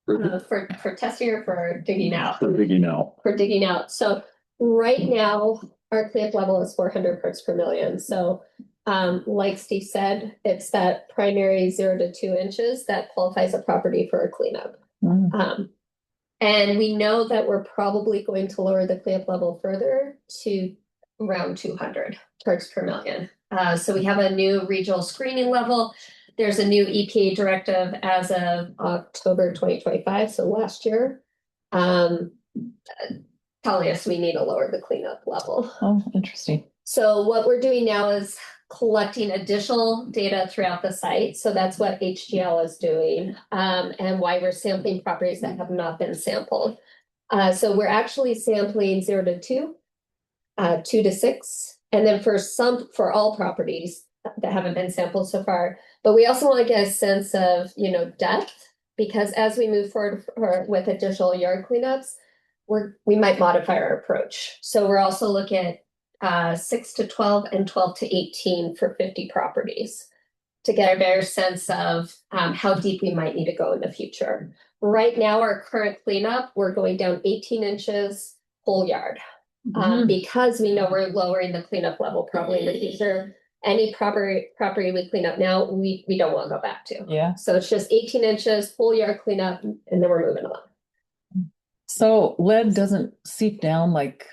For testing or for digging out? for digging out. For digging out. So right now, our cleanup level is 400 parts per million. So like Steve said, it's that primary 0 to 2 inches that qualifies a property for a cleanup. And we know that we're probably going to lower the cleanup level further to around 200 parts per million. So we have a new regional screening level. There's a new EPA directive as of October 2025, so last year, telling us we need to lower the cleanup level. Oh, interesting. So what we're doing now is collecting additional data throughout the site. So that's what HGL is doing, and why we're sampling properties that have not been sampled. So we're actually sampling 0 to 2, 2 to 6, and then for all properties that haven't been sampled so far. But we also want to get a sense of, depth, because as we move forward with additional yard cleanups, we might modify our approach. So we're also looking at 6 to 12 and 12 to 18 for 50 properties to get a better sense of how deep we might need to go in the future. Right now, our current cleanup, we're going down 18 inches whole yard, because we know we're lowering the cleanup level probably in the future. Any property we clean up now, we don't want to go back to. Yeah. So it's just 18 inches, full yard cleanup, and then we're moving on. So lead doesn't seep down like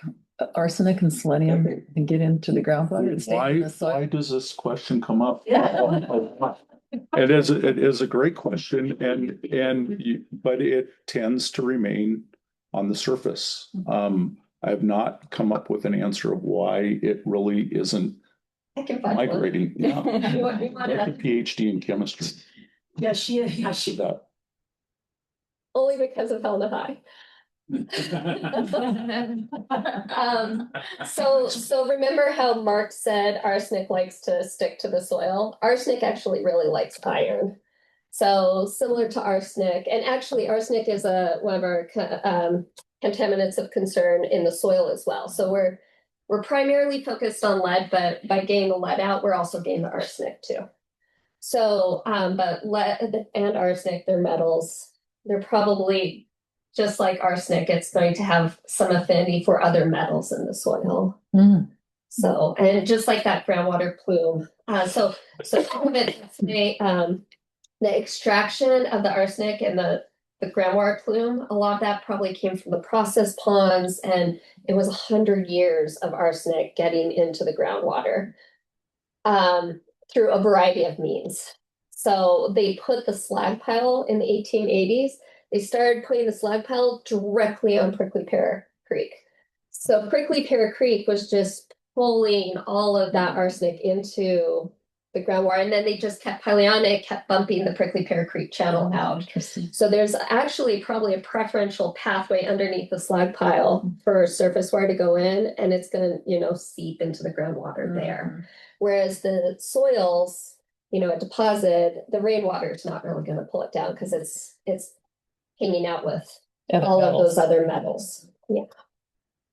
arsenic and selenium and get into the groundwater and stay in the soil? Why does this question come up? Yeah. It is a great question, but it tends to remain on the surface. I have not come up with an answer of why it really isn't I can find migrating. Yeah. You want Like a PhD in chemistry. Yeah, she. That. Only because of Helena High. So remember how Mark said arsenic likes to stick to the soil? Arsenic actually really likes iron. So similar to arsenic, and actually arsenic is one of our contaminants of concern in the soil as well. So we're primarily focused on lead, but by getting the lead out, we're also getting the arsenic too. So, but lead and arsenic, they're metals. They're probably just like arsenic, it's going to have some affinity for other metals in the soil. So, and just like that groundwater plume. So some of it, the extraction of the arsenic and the groundwater plume, a lot of that probably came from the process ponds, and it was 100 years of arsenic getting into the groundwater through a variety of means. So they put the slag pile in the 1880s. They started putting the slag pile directly on Prickly Pear Creek. So Prickly Pear Creek was just pulling all of that arsenic into the groundwater, and then they just kept piling on it, kept bumping the Prickly Pear Creek channel out. So there's actually probably a preferential pathway underneath the slag pile for surface water to go in, and it's going to, seep into the groundwater there. Whereas the soils, a deposit, the rainwater is not really going to pull it down because it's hanging out with all of those other metals. Yeah.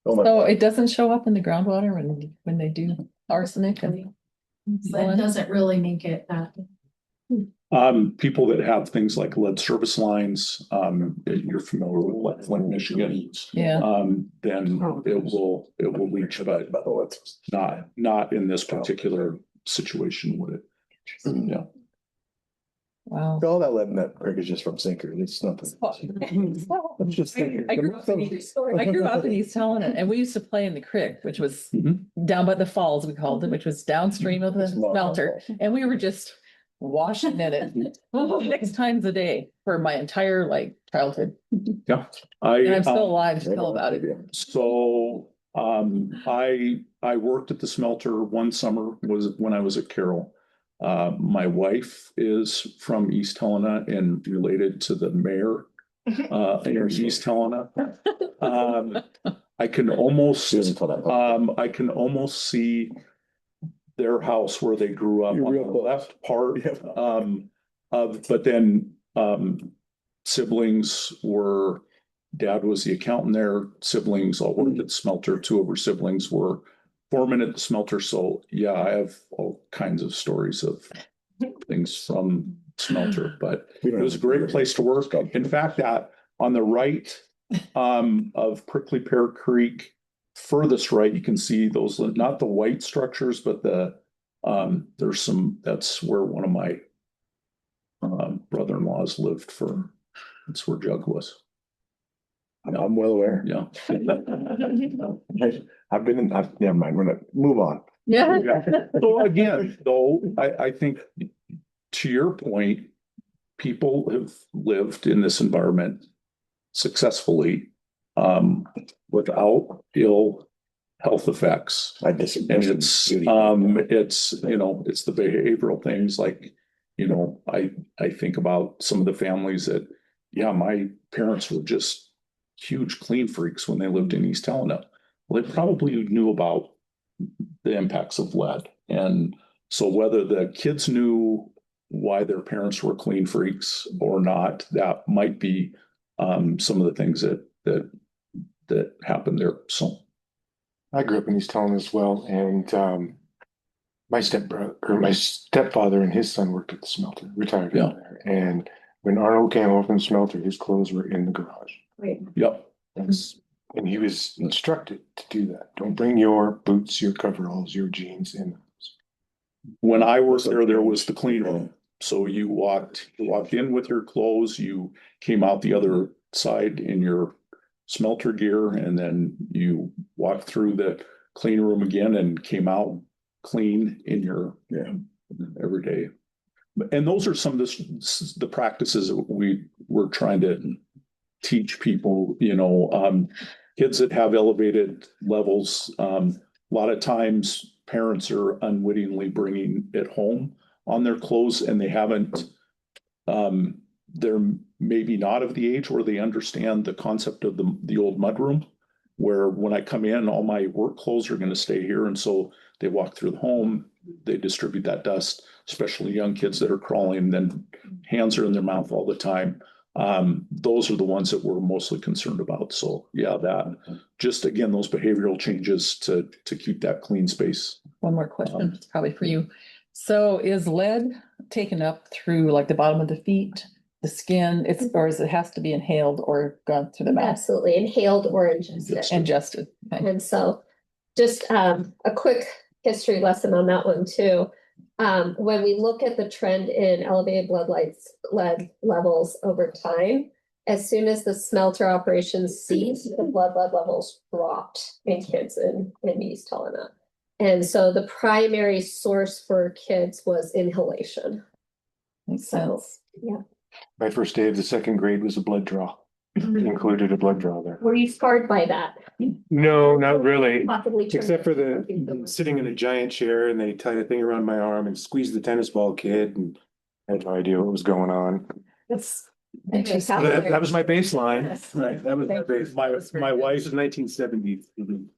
So it doesn't show up in the groundwater when they do arsenic and That doesn't really make it that. People that have things like lead service lines, you're familiar with Flint, Michigan. Yeah. Then it will leach, but not in this particular situation would it? Yeah. Wow. All that lead in that creek is just from sinker. It's nothing. It's just I grew up in East Helena, and we used to play in the creek, which was down by the falls, we called it, which was downstream of the smelter. And we were just washing in it 6 times a day for my entire childhood. Yeah. And I'm still alive to tell about it. So I worked at the smelter one summer, was when I was at Carroll. My wife is from East Helena and related to the mayor in East Helena. I can almost see their house where they grew up on the left part but then siblings were, dad was the accountant there, siblings all worked at the smelter, 2 of her siblings were foreman at the smelter. So yeah, I have all kinds of stories of things from smelter, but it was a great place to work. In fact, that on the right of Prickly Pear Creek, furthest right, you can see those, not the white structures, but there's some, that's where one of my brother-in-laws lived that's where Jug was. I'm well aware. Yeah. Never mind, we're gonna move on. Yeah. So again, though, I think to your point, people have lived in this environment successfully without ill health effects. I disagree. And it's the behavioral things like, I think about some of the families that, my parents were just huge clean freaks when they lived in East Helena. Well, they probably knew about the impacts of lead. And so whether the kids knew why their parents were clean freaks or not, that might be some of the things that happened there. So I grew up in East Helena as well, and my stepfather and his son worked at the smelter, retired out there. And when Arnold came home from the smelter, his clothes were in the garage. Right. Yep. And he was instructed to do that. Don't bring your boots, your coveralls, your jeans in. When I was there was the clean room. So you walked in with your clothes, you came out the other side in your smelter gear, and then you walked through the clean room again and came out clean in your every day. And those are some of the practices that we were trying to teach people, kids that have elevated levels. A lot of times parents are unwittingly bringing it home on their clothes, and they haven't, maybe not of the age where they understand the concept of the old mudroom, where when I come in, all my work clothes are going to stay here. And so they walk through the home, they distribute that dust, especially young kids that are crawling, then hands are in their mouth all the time. Those are the ones that we're mostly concerned about. So yeah, that just again, those behavioral changes to keep that clean space. One more question, it's probably for you. So is lead taken up through like the bottom of the feet, the skin, or is it has to be inhaled or gone through the mouth? Absolutely, inhaled or ingested. Ingested. Okay. And so just a quick history lesson on that one too. When we look at the trend in elevated lead levels over time, as soon as the smelter operations ceased, the blood levels dropped in kids in East Helena. And so the primary source for kids was inhalation. Makes So, sense. yeah. My first day of the second grade was a blood draw. Included a blood draw there. Were you scarred by that? No, not really. Possibly. Except for the sitting in a giant chair and they tied a thing around my arm and squeezed the tennis ball kid and I had no idea what was going on. That's Interesting. That was my baseline. Right. That was my base. My wife This is 1970.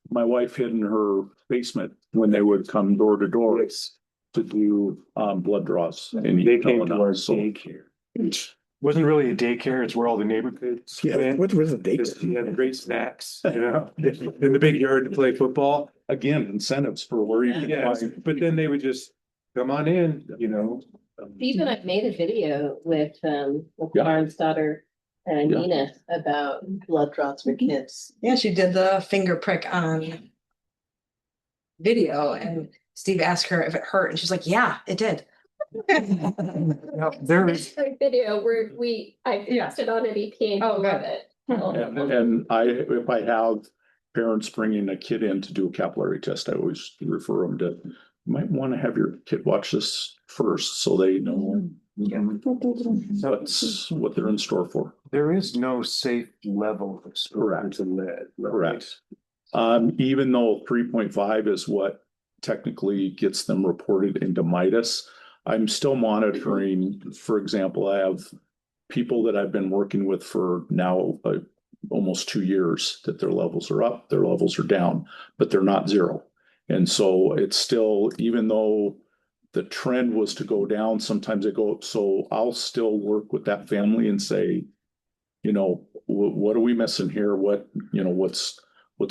my wife hid in her basement when they would come door to door to do blood draws. And They came to our so daycare. Which wasn't really a daycare, it's where all the neighborhoods went. What was the date? You had great snacks, you know, in the big yard to play football. again, incentives for where you can Yeah, find. but then they would just come on in, you know. Even I've made a video with Yeah. Lauren's daughter and Yeah. Nina about blood draws for kids. Yeah, she did the finger prick on video and Steve asked her if it hurt and she's like, yeah, it did. Now, there is, There's a video where I tested on an EPA and Oh, love good. it. And if I have parents bringing a kid in to do a capillary test, I always refer them to, you might want to have your kid watch this first so they know that's what they're in store for. there is no safe level of exposure to lead. right? Correct. Even though 3.5 is what technically gets them reported into Midas, I'm still monitoring. For example, I have people that I've been working with for now almost 2 years that their levels are up, their levels are down, but they're not zero. And so it's still, even though the trend was to go down, sometimes it go, so I'll still work with that family and say, you know, what are we missing here? What, you know, what's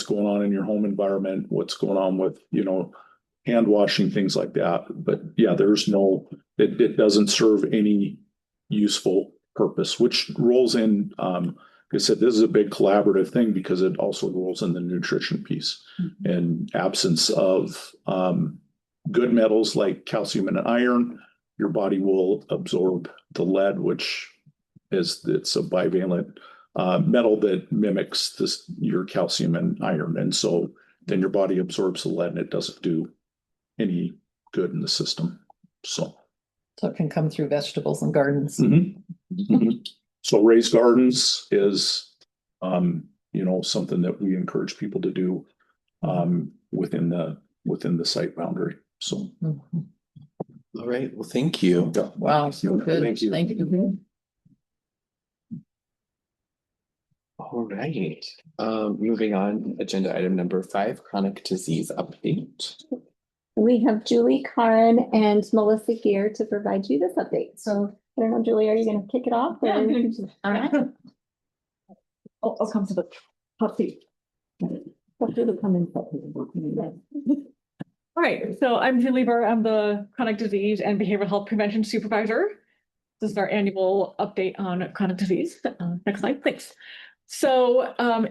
going on in your home environment? What's going on with, you know, hand washing, things like that. But yeah, there's no, it doesn't serve any useful purpose, which rolls in, like I said, this is a big collaborative thing because it also rolls in the nutrition piece. And absence of good metals like calcium and iron, your body will absorb the lead, which it's a bivalent metal that mimics your calcium and iron. And so then your body absorbs the lead and it doesn't do any good in the system. So So it can come through vegetables and gardens. So raised gardens is, you know, something that we encourage people to do within the site boundary. So. All right, well, thank you. Wow, so good. Thank you. Thank you. All right, moving on, agenda item number 5, chronic disease update. We have Julie, Karen, and Melissa here to provide you this update. So I don't know, Julie, are you going to kick it off? Or... All right. I'll come to the hot seat. All right, so I'm Julie Burr. I'm the chronic disease and behavioral health prevention supervisor. This is our annual update on chronic disease. Next slide, thanks. So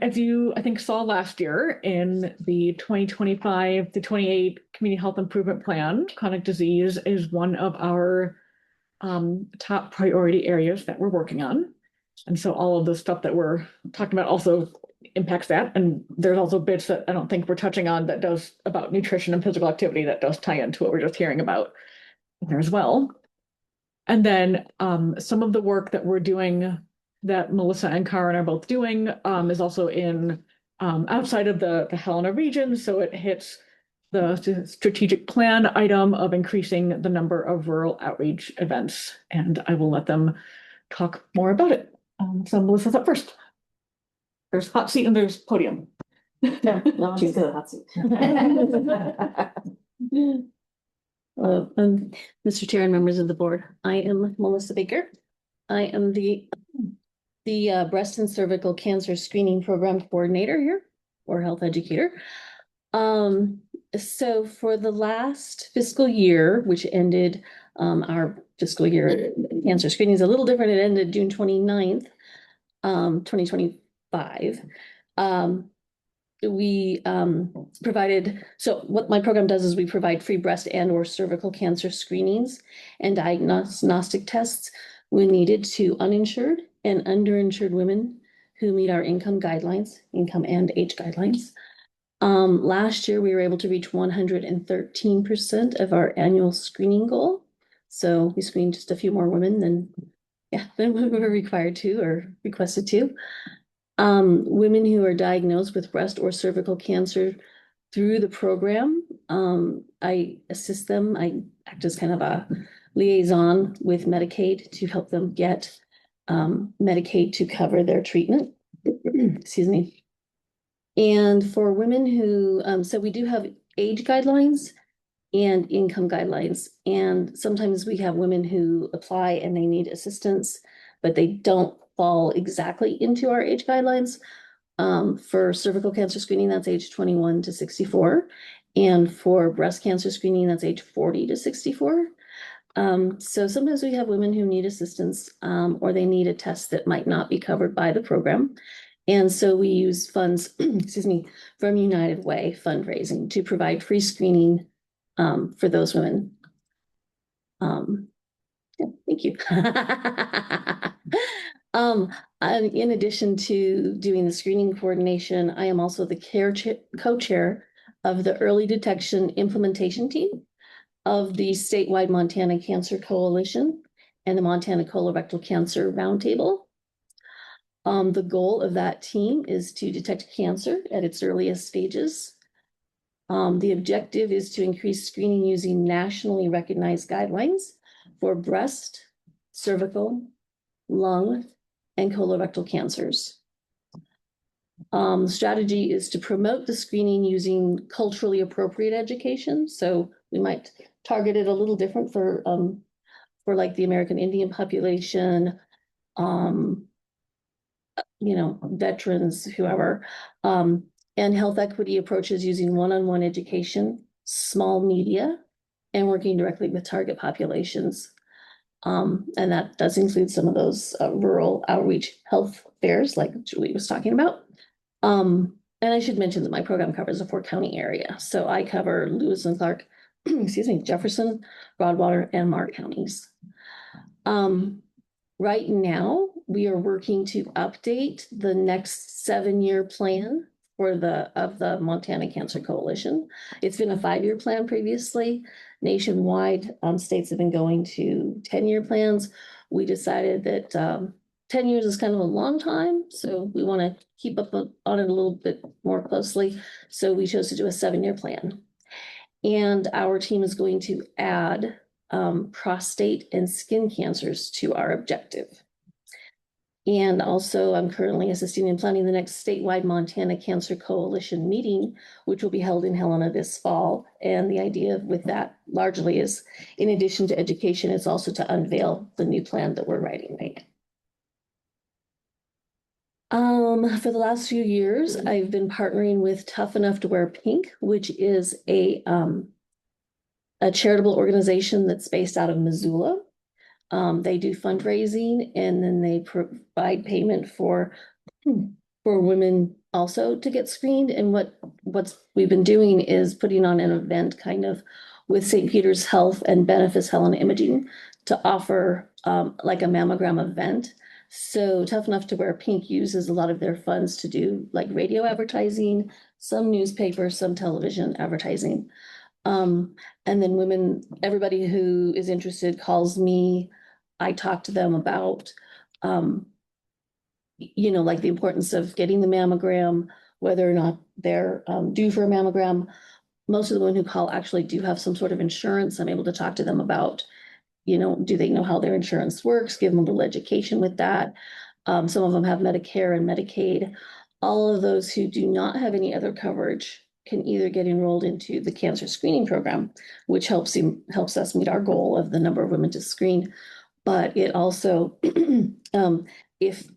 as you, I think, saw last year in the 2025 to 28 Community Health Improvement Plan, chronic disease is one of our top priority areas that we're working on. And so all of the stuff that we're talking about also impacts that. And there's also bits that I don't think we're touching on that does about nutrition and physical activity that does tie into what we're just hearing about there as well. And then some of the work that we're doing that Melissa and Karen are both doing is also in outside of the Helena region. So it hits the strategic plan item of increasing the number of rural outreach events. And I will let them talk more about it. So Melissa's up first. There's hot seat and there's podium. No, she's good. Hot seat. Mr. Chair and members of the board, I am Melissa Baker. I am the breast and cervical cancer screening program coordinator here, or health educator. So for the last fiscal year, which ended, our fiscal year cancer screening is a little different. It ended June 29th, 2025. We provided, so what my program does is we provide free breast and or cervical cancer screenings and diagnostic tests when needed to uninsured and underinsured women who meet our income guidelines, income and age guidelines. Last year, we were able to reach 113% of our annual screening goal. So we screened just a few more women than we were required to or requested to. Women who are diagnosed with breast or cervical cancer through the program, I assist them. I act as kind of a liaison with Medicaid to help them get Medicaid to cover their treatment. Excuse me. And for women who, so we do have age guidelines and income guidelines. And sometimes we have women who apply and they need assistance, but they don't fall exactly into our age guidelines. For cervical cancer screening, that's age 21 to 64. And for breast cancer screening, that's age 40 to 64. So sometimes we have women who need assistance or they need a test that might not be covered by the program. And so we use funds, excuse me, from United Way fundraising to provide free screening for those women. Yeah, thank you. In addition to doing the screening coordination, I am also the co-chair of the early detection implementation team of the statewide Montana Cancer Coalition and the Montana Colorectal Cancer Roundtable. The goal of that team is to detect cancer at its earliest stages. The objective is to increase screening using nationally recognized guidelines for breast, cervical, lung, and colorectal cancers. The strategy is to promote the screening using culturally appropriate education. So we might target it a little different for like the American Indian population, veterans, whoever, and health equity approaches using one-on-one education, small media, and working directly with target populations. And that does include some of those rural outreach health fairs like Julie was talking about. And I should mention that my program covers a 4-county area. So I cover Lewis and Clark, excuse me, Jefferson, Broadwater, and Mark counties. Right now, we are working to update the next 7-year plan for the Montana Cancer Coalition. It's been a 5-year plan previously. Nationwide, states have been going to 10-year plans. We decided that 10 years is kind of a long time, so we want to keep up on it a little bit more closely. So we chose to do a 7-year plan. And our team is going to add prostate and skin cancers to our objective. And also, I'm currently assisting in planning the next statewide Montana Cancer Coalition meeting, which will be held in Helena this fall. And the idea with that largely is, in addition to education, it's also to unveil the new plan that we're writing right now. For the last few years, I've been partnering with Tough Enough to Wear Pink, which is a charitable organization that's based out of Missoula. They do fundraising and then they provide payment for women also to get screened. And what's we've been doing is putting on an event kind of with St. Peter's Health and Benefice Helena Imaging to offer like a mammogram event. So Tough Enough to Wear Pink uses a lot of their funds to do like radio advertising, some newspaper, some television advertising. And then everybody who is interested calls me. I talk to them about, like the importance of getting the mammogram, whether or not they're due for a mammogram. Most of the women who call actually do have some sort of insurance. I'm able to talk to them about, do they know how their insurance works, give them a little education with that. Some of them have Medicare and Medicaid. All of those who do not have any other coverage can either get enrolled into the cancer screening program, which helps us meet our goal of the number of women to screen. But it also, if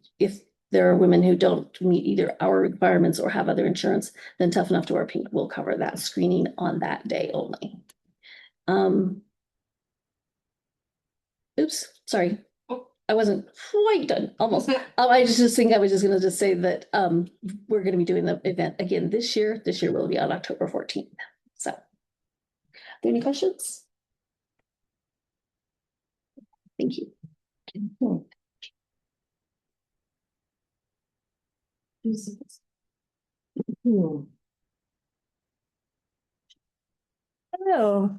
there are women who don't meet either our requirements or have other insurance, then Tough Enough to Wear Pink will cover that screening on that day only. Oops, sorry. I wasn't quite done, almost. I just think I was just gonna say that we're gonna be doing the event again this year. This year will be on October 14th. So, are there any questions? Thank you. Hello,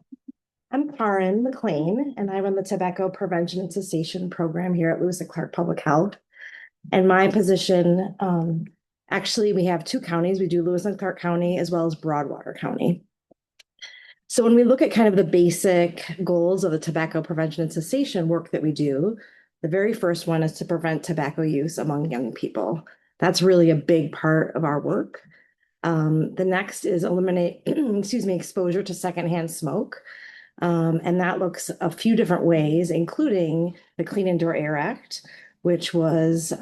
I'm Karen McLean, and I run the Tobacco Prevention and Cessation Program here at Lewis and Clark Public Health. And my position, actually, we have two counties. We do Lewis and Clark County as well as Broadwater County. So when we look at kind of the basic goals of the tobacco prevention and cessation work that we do, the very first one is to prevent tobacco use among young people. That's really a big part of our work. The next is eliminate, exposure to secondhand smoke. And that looks a few different ways, including the Clean Indoor Air Act, which was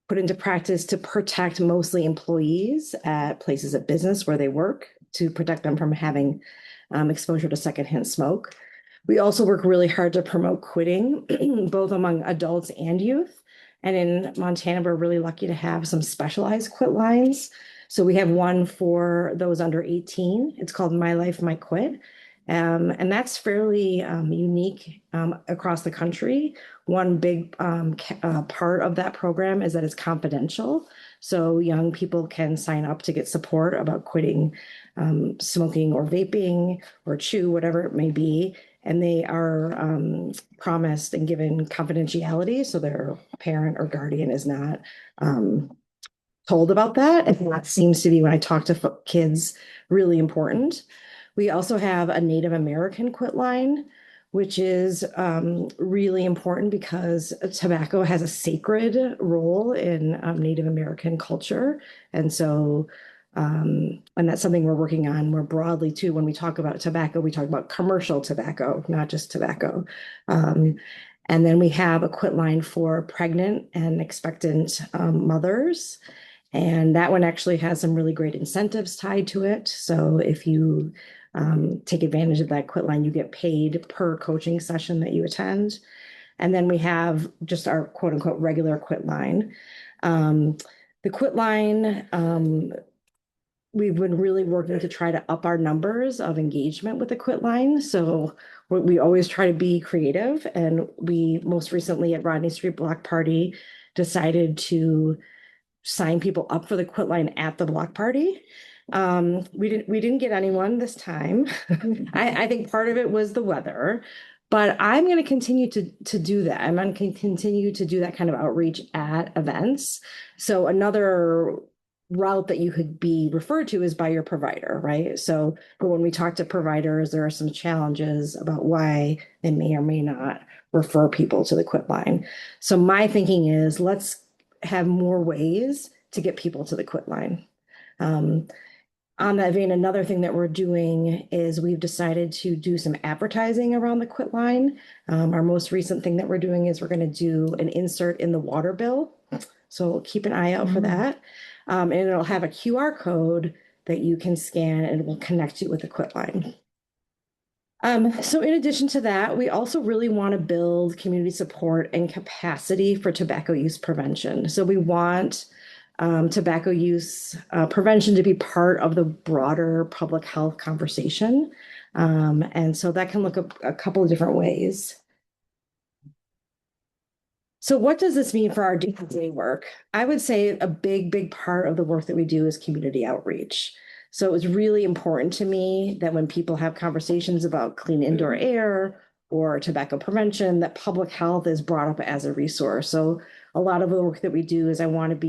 put into practice to protect mostly employees at places of business where they work, to protect them from having exposure to secondhand smoke. We also work really hard to promote quitting, both among adults and youth. And in Montana, we're really lucky to have some specialized quit lines. So we have one for those under 18. It's called My Life, My Quit. And that's fairly unique across the country. One big part of that program is that it's confidential. So young people can sign up to get support about quitting smoking or vaping or chew, whatever it may be. And they are promised and given confidentiality, so their parent or guardian is not told about that. And that seems to be, when I talk to kids, really important. We also have a Native American quit line, which is really important because tobacco has a sacred role in Native American culture. And so, and that's something we're working on more broadly too. When we talk about tobacco, we talk about commercial tobacco, not just tobacco. And then we have a quit line for pregnant and expectant mothers. And that one actually has some really great incentives tied to it. So if you take advantage of that quit line, you get paid per coaching session that you attend. And then we have just our quote unquote regular quit line. The quit line, we've been really working to try to up our numbers of engagement with the quit line. So we always try to be creative. And we most recently at Rodney Street Block Party decided to sign people up for the quit line at the block party. We didn't get anyone this time. I think part of it was the weather, but I'm going to continue to do that. I'm going to continue to do that kind of outreach at events. So another route that you could be referred to is by your provider, right? So when we talk to providers, there are some challenges about why they may or may not refer people to the quit line. So my thinking is, let's have more ways to get people to the quit line. On that vein, another thing that we're doing is we've decided to do some advertising around the quit line. Our most recent thing that we're doing is we're going to do an insert in the water bill. So keep an eye out for that. And it'll have a QR code that you can scan and it will connect you with the quit line. So in addition to that, we also really want to build community support and capacity for tobacco use prevention. So we want tobacco use prevention to be part of the broader public health conversation. And so that can look a couple of different ways. So what does this mean for our day-to-day work? I would say a big part of the work that we do is community outreach. So it was really important to me that when people have conversations about clean indoor air or tobacco prevention, that public health is brought up as a resource. So a lot of the work that we do is I want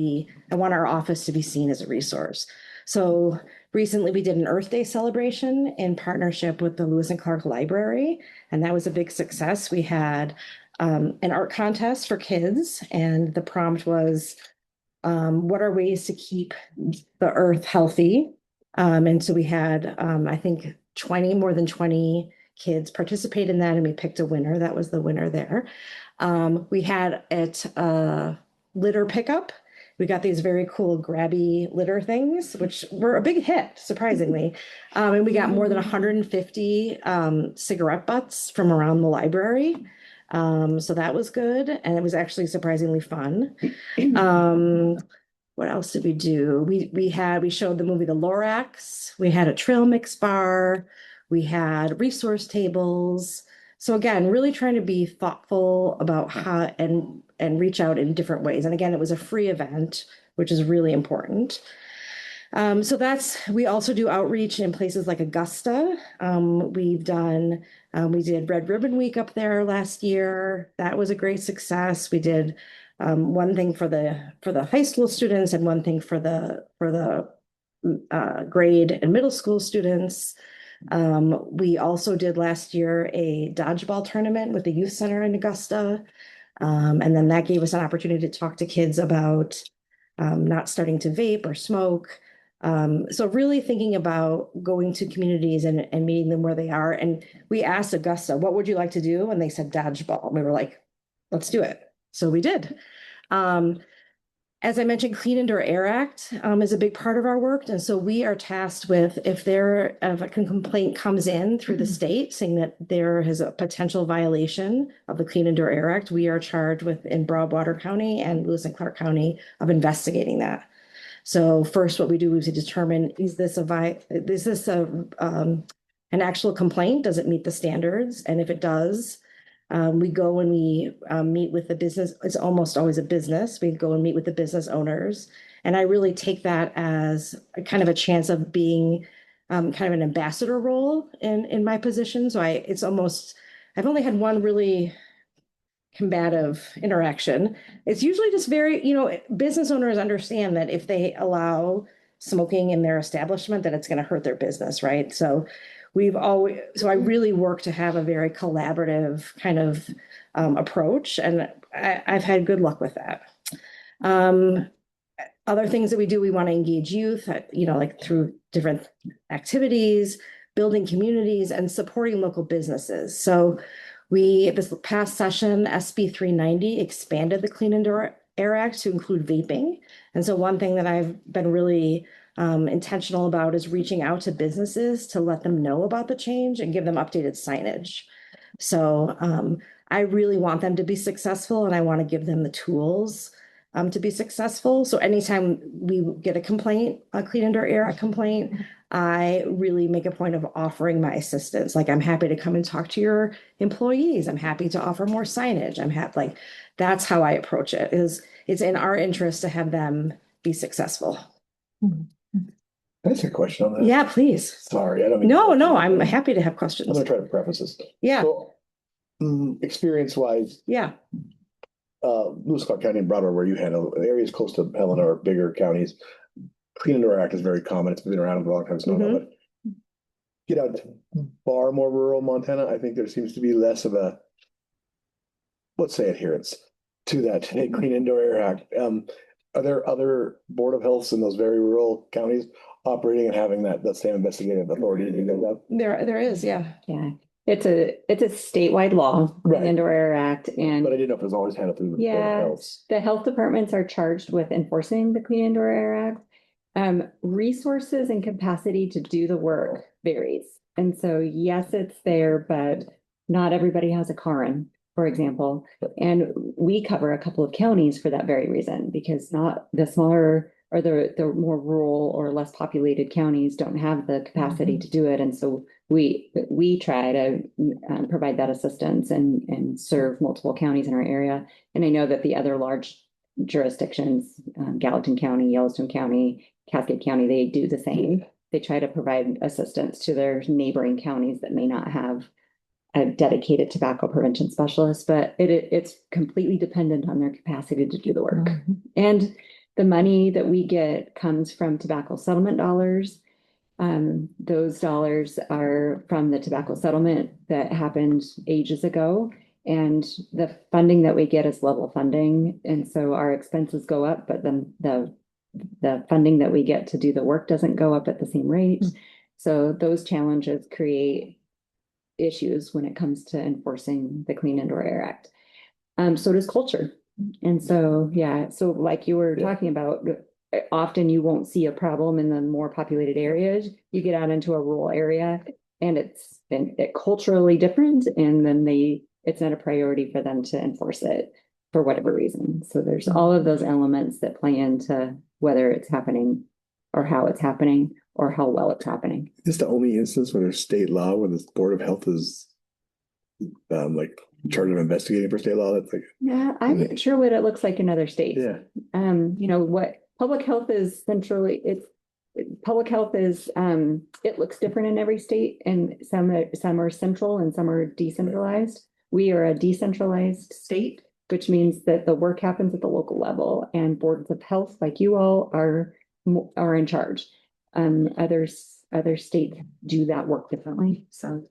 our office to be seen as a resource. So recently we did an Earth Day celebration in partnership with the Lewis and Clark Library, and that was a big success. We had an art contest for kids, and the prompt was, what are ways to keep the earth healthy? And so we had, I think, more than 20 kids participate in that, and we picked a winner. That was the winner there. We had it litter pickup. We got these very cool grabby litter things, which were a big hit, surprisingly. And we got more than 150 cigarette butts from around the library. So that was good, and it was actually surprisingly fun. What else did we do? We showed the movie The Lorax. We had a trail mix bar. We had resource tables. So again, really trying to be thoughtful about how and reach out in different ways. And again, it was a free event, which is really important. So we also do outreach in places like Augusta. We did Red Ribbon Week up there last year. That was a great success. We did one thing for the high school students and one thing for the grade and middle school students. We also did last year a dodgeball tournament with the youth center in Augusta. And then that gave us an opportunity to talk to kids about not starting to vape or smoke. So really thinking about going to communities and meeting them where they are. And we asked Augusta, what would you like to do? And they said dodgeball. And we were like, let's do it. So we did. As I mentioned, Clean Indoor Air Act is a big part of our work. And so we are tasked with, if a complaint comes in through the state saying that there is a potential violation of the Clean Indoor Air Act, we are charged with, in Broadwater County and Lewis and Clark County, of investigating that. So first, what we do is to determine, is this an actual complaint? Does it meet the standards? And if it does, we go and we meet with the business. It's almost always a business. We go and meet with the business owners. And I really take that as a kind of a chance of being kind of an ambassador role in my position. So I've only had one really combative interaction. It's usually just business owners understand that if they allow smoking in their establishment, that it's going to hurt their business, right? So I really work to have a very collaborative kind of approach, and I've had good luck with that. Other things that we do, we want to engage youth, like through different activities, building communities, and supporting local businesses. So this past session, SB 390 expanded the Clean Indoor Air Act to include vaping. And so one thing that I've been really intentional about is reaching out to businesses to let them know about the change and give them updated signage. So I really want them to be successful, and I want to give them the tools to be successful. So anytime we get a Clean Indoor Air Act complaint, I really make a point of offering my assistance. Like, I'm happy to come and talk to your employees. I'm happy to offer more signage. That's how I approach it. It's in our interest to have them be successful. Can I ask a question on that? Yeah, please. Sorry, I don't mean. No, I'm happy to have questions. I'm gonna try to preface this. Yeah. So, experience wise. Yeah. Lewis, Clark County and Broadway, where you handle areas close to Helena or bigger counties, Clean Indoor Act is very common. It's been around for a long time. It's not but get out to far more rural Montana. I think there seems to be less of a, let's say, adherence to that Clean Indoor Air Act. Are there other Board of Healths in those very rural counties operating and having that same investigative authority that you guys have? There is, yeah. Yeah. It's a statewide law, Right. the Indoor Air Act, and But I didn't know if it was always handled through the Board of Health. the health departments are charged with enforcing the Clean Indoor Air Act. Resources and capacity to do the work varies. And so, yes, it's there, but not everybody has a car in, for example. And we cover a couple of counties for that very reason, because not the smaller or the more rural or less populated counties don't have the capacity to do it. And so we try to provide that assistance and serve multiple counties in our area. And I know that the other large jurisdictions, Gallatin County, Yellowstone County, Cascade County, they do the same. They try to provide assistance to their neighboring counties that may not have a dedicated tobacco prevention specialist, but it's completely dependent on their capacity to do the work. And the money that we get comes from tobacco settlement dollars. Those dollars are from the tobacco settlement that happened ages ago. And the funding that we get is level funding. And so our expenses go up, but then the funding that we get to do the work doesn't go up at the same rate. So those challenges create issues when it comes to enforcing the Clean Indoor Air Act. So does culture. And so, yeah, so like you were talking about, often you won't see a problem in the more populated areas. You get out into a rural area and it's been culturally different, and then it's not a priority for them to enforce it for whatever reason. So there's all of those elements that play into whether it's happening or how it's happening or how well it's happening. Is this the only instance where there's state law, when the Board of Health is like charged of investigating for state law? That's like, yeah, I'm not sure what it looks like in other states. Yeah. You know, what public health is centrally, public health is, it looks different in every state, and some are central and some are decentralized. We are a decentralized state, which means that the work happens at the local level, and boards of health like you all are in charge. Other states do that work differently. So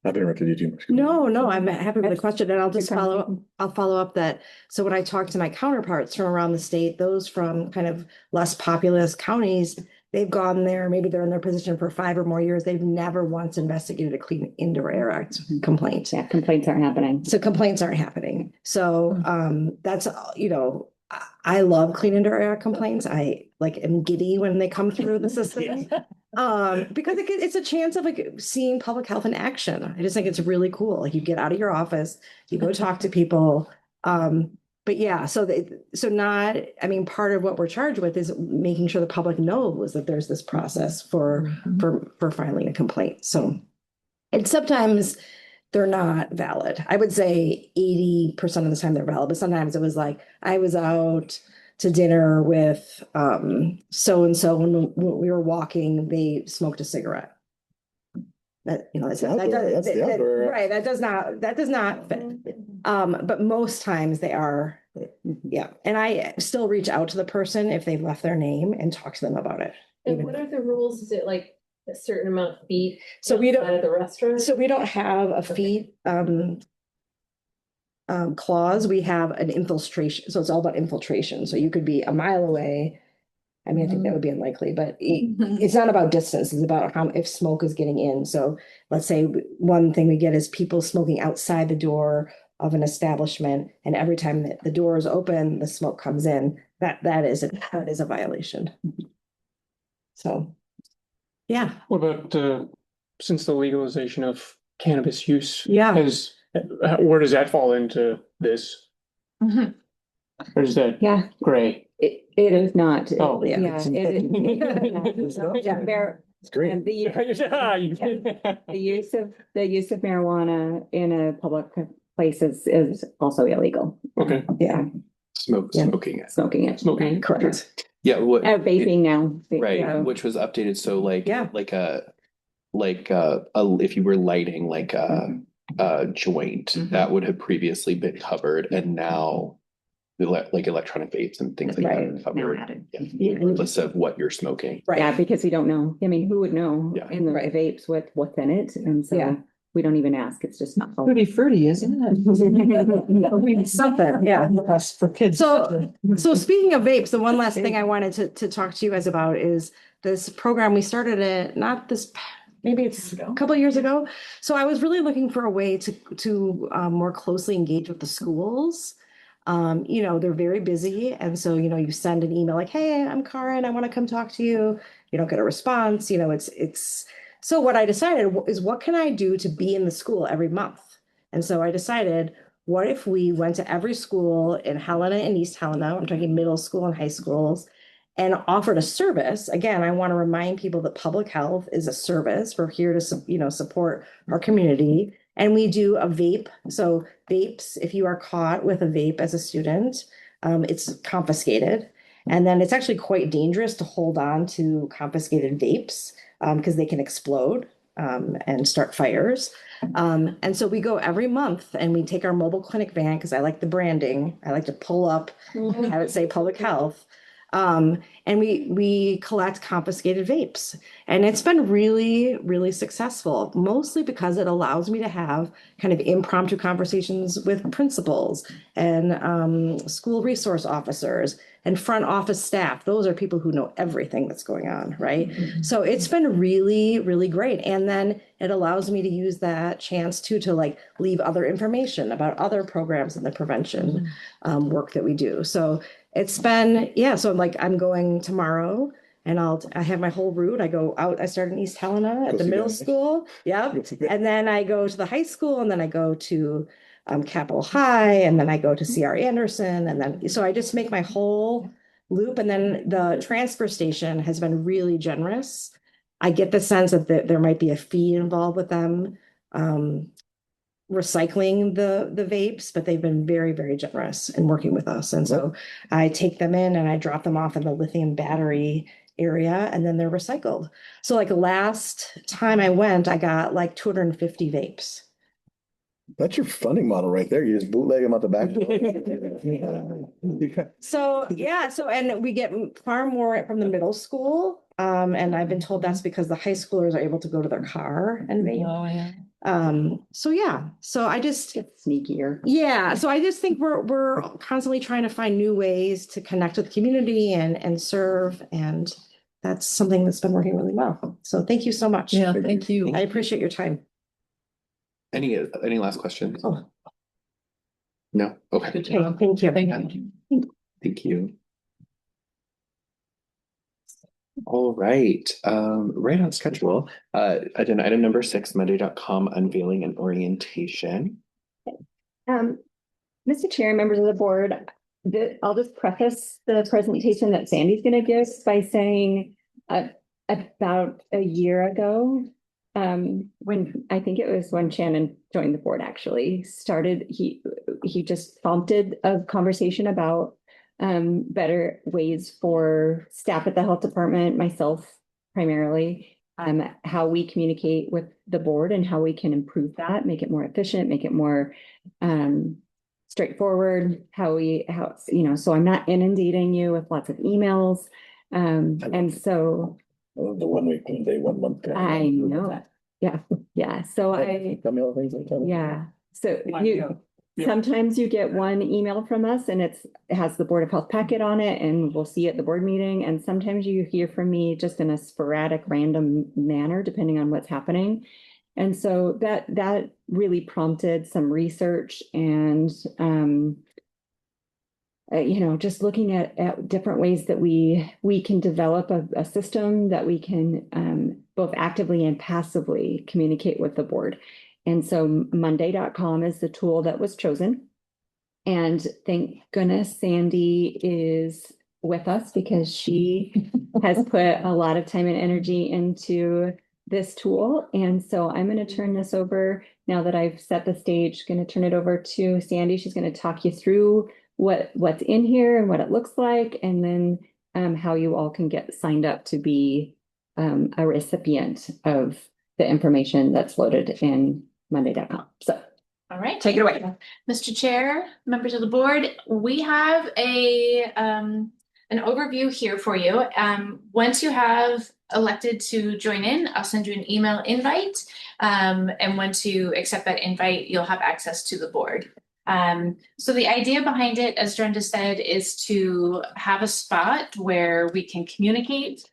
I've interrupted you too much. No, I'm happy with the question, and I'll just follow up that. So when I talk to my counterparts from around the state, those from kind of less populous counties, they've gone there, maybe they're in their position for 5 or more years. They've never once investigated a Clean Indoor Air Act complaint. Yeah, complaints aren't happening. So complaints aren't happening. So that's, you know, I love Clean Indoor Air Act complaints. I like am giddy when they come through the system. Because it's a chance of like seeing public health in action. I just think it's really cool. Like you get out of your office, you go talk to people. But yeah, so I mean, part of what we're charged with is making sure the public knows that there's this process for filing a complaint. So, and sometimes they're not valid. I would say 80% of the time they're valid, but sometimes it was like I was out to dinner with so-and-so when we were walking, they smoked a cigarette. That, you know, right. That does not fit. But most times they are, yeah. And I still reach out to the person if they've left their name and talk to them about it. And what are the rules? Is it like a certain amount of feet? So we don't at the restaurant. So we don't have a feet clause. We have an infiltration. So it's all about infiltration. So you could be a mile away. I mean, I think that would be unlikely, but it's not about distance. It's about how, if smoke is getting in. So let's say one thing we get is people smoking outside the door of an establishment, and every time that the door is open, the smoke comes in. That is a violation. So, yeah. What about since the legalization of cannabis use? Yeah. Where does that fall into this? Or is that gray? It is not. Oh, yeah. It's great. And the use of marijuana in a public place is also illegal. Okay. Yeah. Smoking it. Smoking it. Smoking. Correct. Yeah. Vaping now. Right. So. Which was updated. So if you were lighting like a joint, that would have previously been covered, and now like electronic vapes and things like that are covered. Regardless of what you're smoking. Right. Yeah, because you don't know. I mean, who would know in the vapes what's in it? And so we don't even ask. It's just not Pretty fruity, isn't it? Something, yeah. That's for kids. So speaking of vapes, the one last thing I wanted to talk to you guys about is this program. We started it, maybe it's a couple of years ago. So I was really looking for a way to more closely engage with the schools. You know, they're very busy. And so, you know, you send an email like, hey, I'm Karen, I want to come talk to you. You don't get a response. You know, so what I decided is, what can I do to be in the school every month? And so I decided, what if we went to every school in Helena and East Helena, I'm talking middle school and high schools, and offered a service. Again, I want to remind people that public health is a service. We're here to, you know, support our community. And we do a vape. So vapes, if you are caught with a vape as a student, it's confiscated. And then it's actually quite dangerous to hold on to confiscated vapes because they can explode and start fires. And so we go every month and we take our mobile clinic van, because I like the branding. I like to pull up and have it say public health. And we collect confiscated vapes. And it's been really, really successful, mostly because it allows me to have kind of impromptu conversations with principals and school resource officers and front office staff. Those are people who know everything that's going on, right? So it's been really, really great. And then it allows me to use that chance to like leave other information about other programs and the prevention work that we do. So it's been, yeah, so like I'm going tomorrow and I have my whole route. I go out, I start in East Helena at the middle school. Yep. And then I go to the high school and then I go to Capitol High and then I go to C.R. Anderson. And then, so I just make my whole loop. And then the transfer station has been really generous. I get the sense that there might be a fee involved with them recycling the vapes, but they've been very, very generous in working with us. And so I take them in and I drop them off in the lithium battery area and then they're recycled. So like last time I went, I got like 250 vapes. That's your funding model right there. You just bootleg them out the back. So yeah, and we get far more from the middle school. And I've been told that's because the high schoolers are able to go to their car and vape. Oh, yeah. So I just It's sneakier. Yeah, so I just think we're constantly trying to find new ways to connect with the community and serve, and that's something that's been working really well. So thank you so much. Yeah, thank you. I appreciate your time. Any last questions? Oh. No? Okay. Okay, thank you. Thank you. All right, right on schedule. Agenda item number 6, Monday.com unveiling and orientation. Mr. Chair, members of the board, I'll just preface the presentation that Sandy's going to give by saying about a year ago, when I think it was when Shannon joined the board, actually started, he just prompted a conversation about better ways for staff at the health department, myself primarily, how we communicate with the board and how we can improve that, make it more efficient, make it more straightforward, so I'm not inundating you with lots of emails. And so the 1 week, 1 day, 1 month. I know that. Yeah. So Tell me all the things like that. yeah. So sometimes you get one email from us and it has the Board of Health packet on it and we'll see it at the board meeting. And sometimes you hear from me just in a sporadic, random manner, depending on what's happening. And so that really prompted some research and, just looking at different ways that we can develop a system that we can both actively and passively communicate with the board. And so Monday.com is the tool that was chosen. And thank goodness Sandy is with us because she has put a lot of time and energy into this tool. And so I'm going to turn this over now that I've set the stage, going to turn it over to Sandy. She's going to talk you through what's in here and what it looks like, and then how you all can get signed up to be a recipient of the information that's loaded in Monday.com. So All right. take it away. Mr. Chair, members of the board, we have an overview here for you. Once you have elected to join in, I'll send you an email invite. And once you accept that invite, you'll have access to the board. So the idea behind it, as Brenda said, is to have a spot where we can communicate,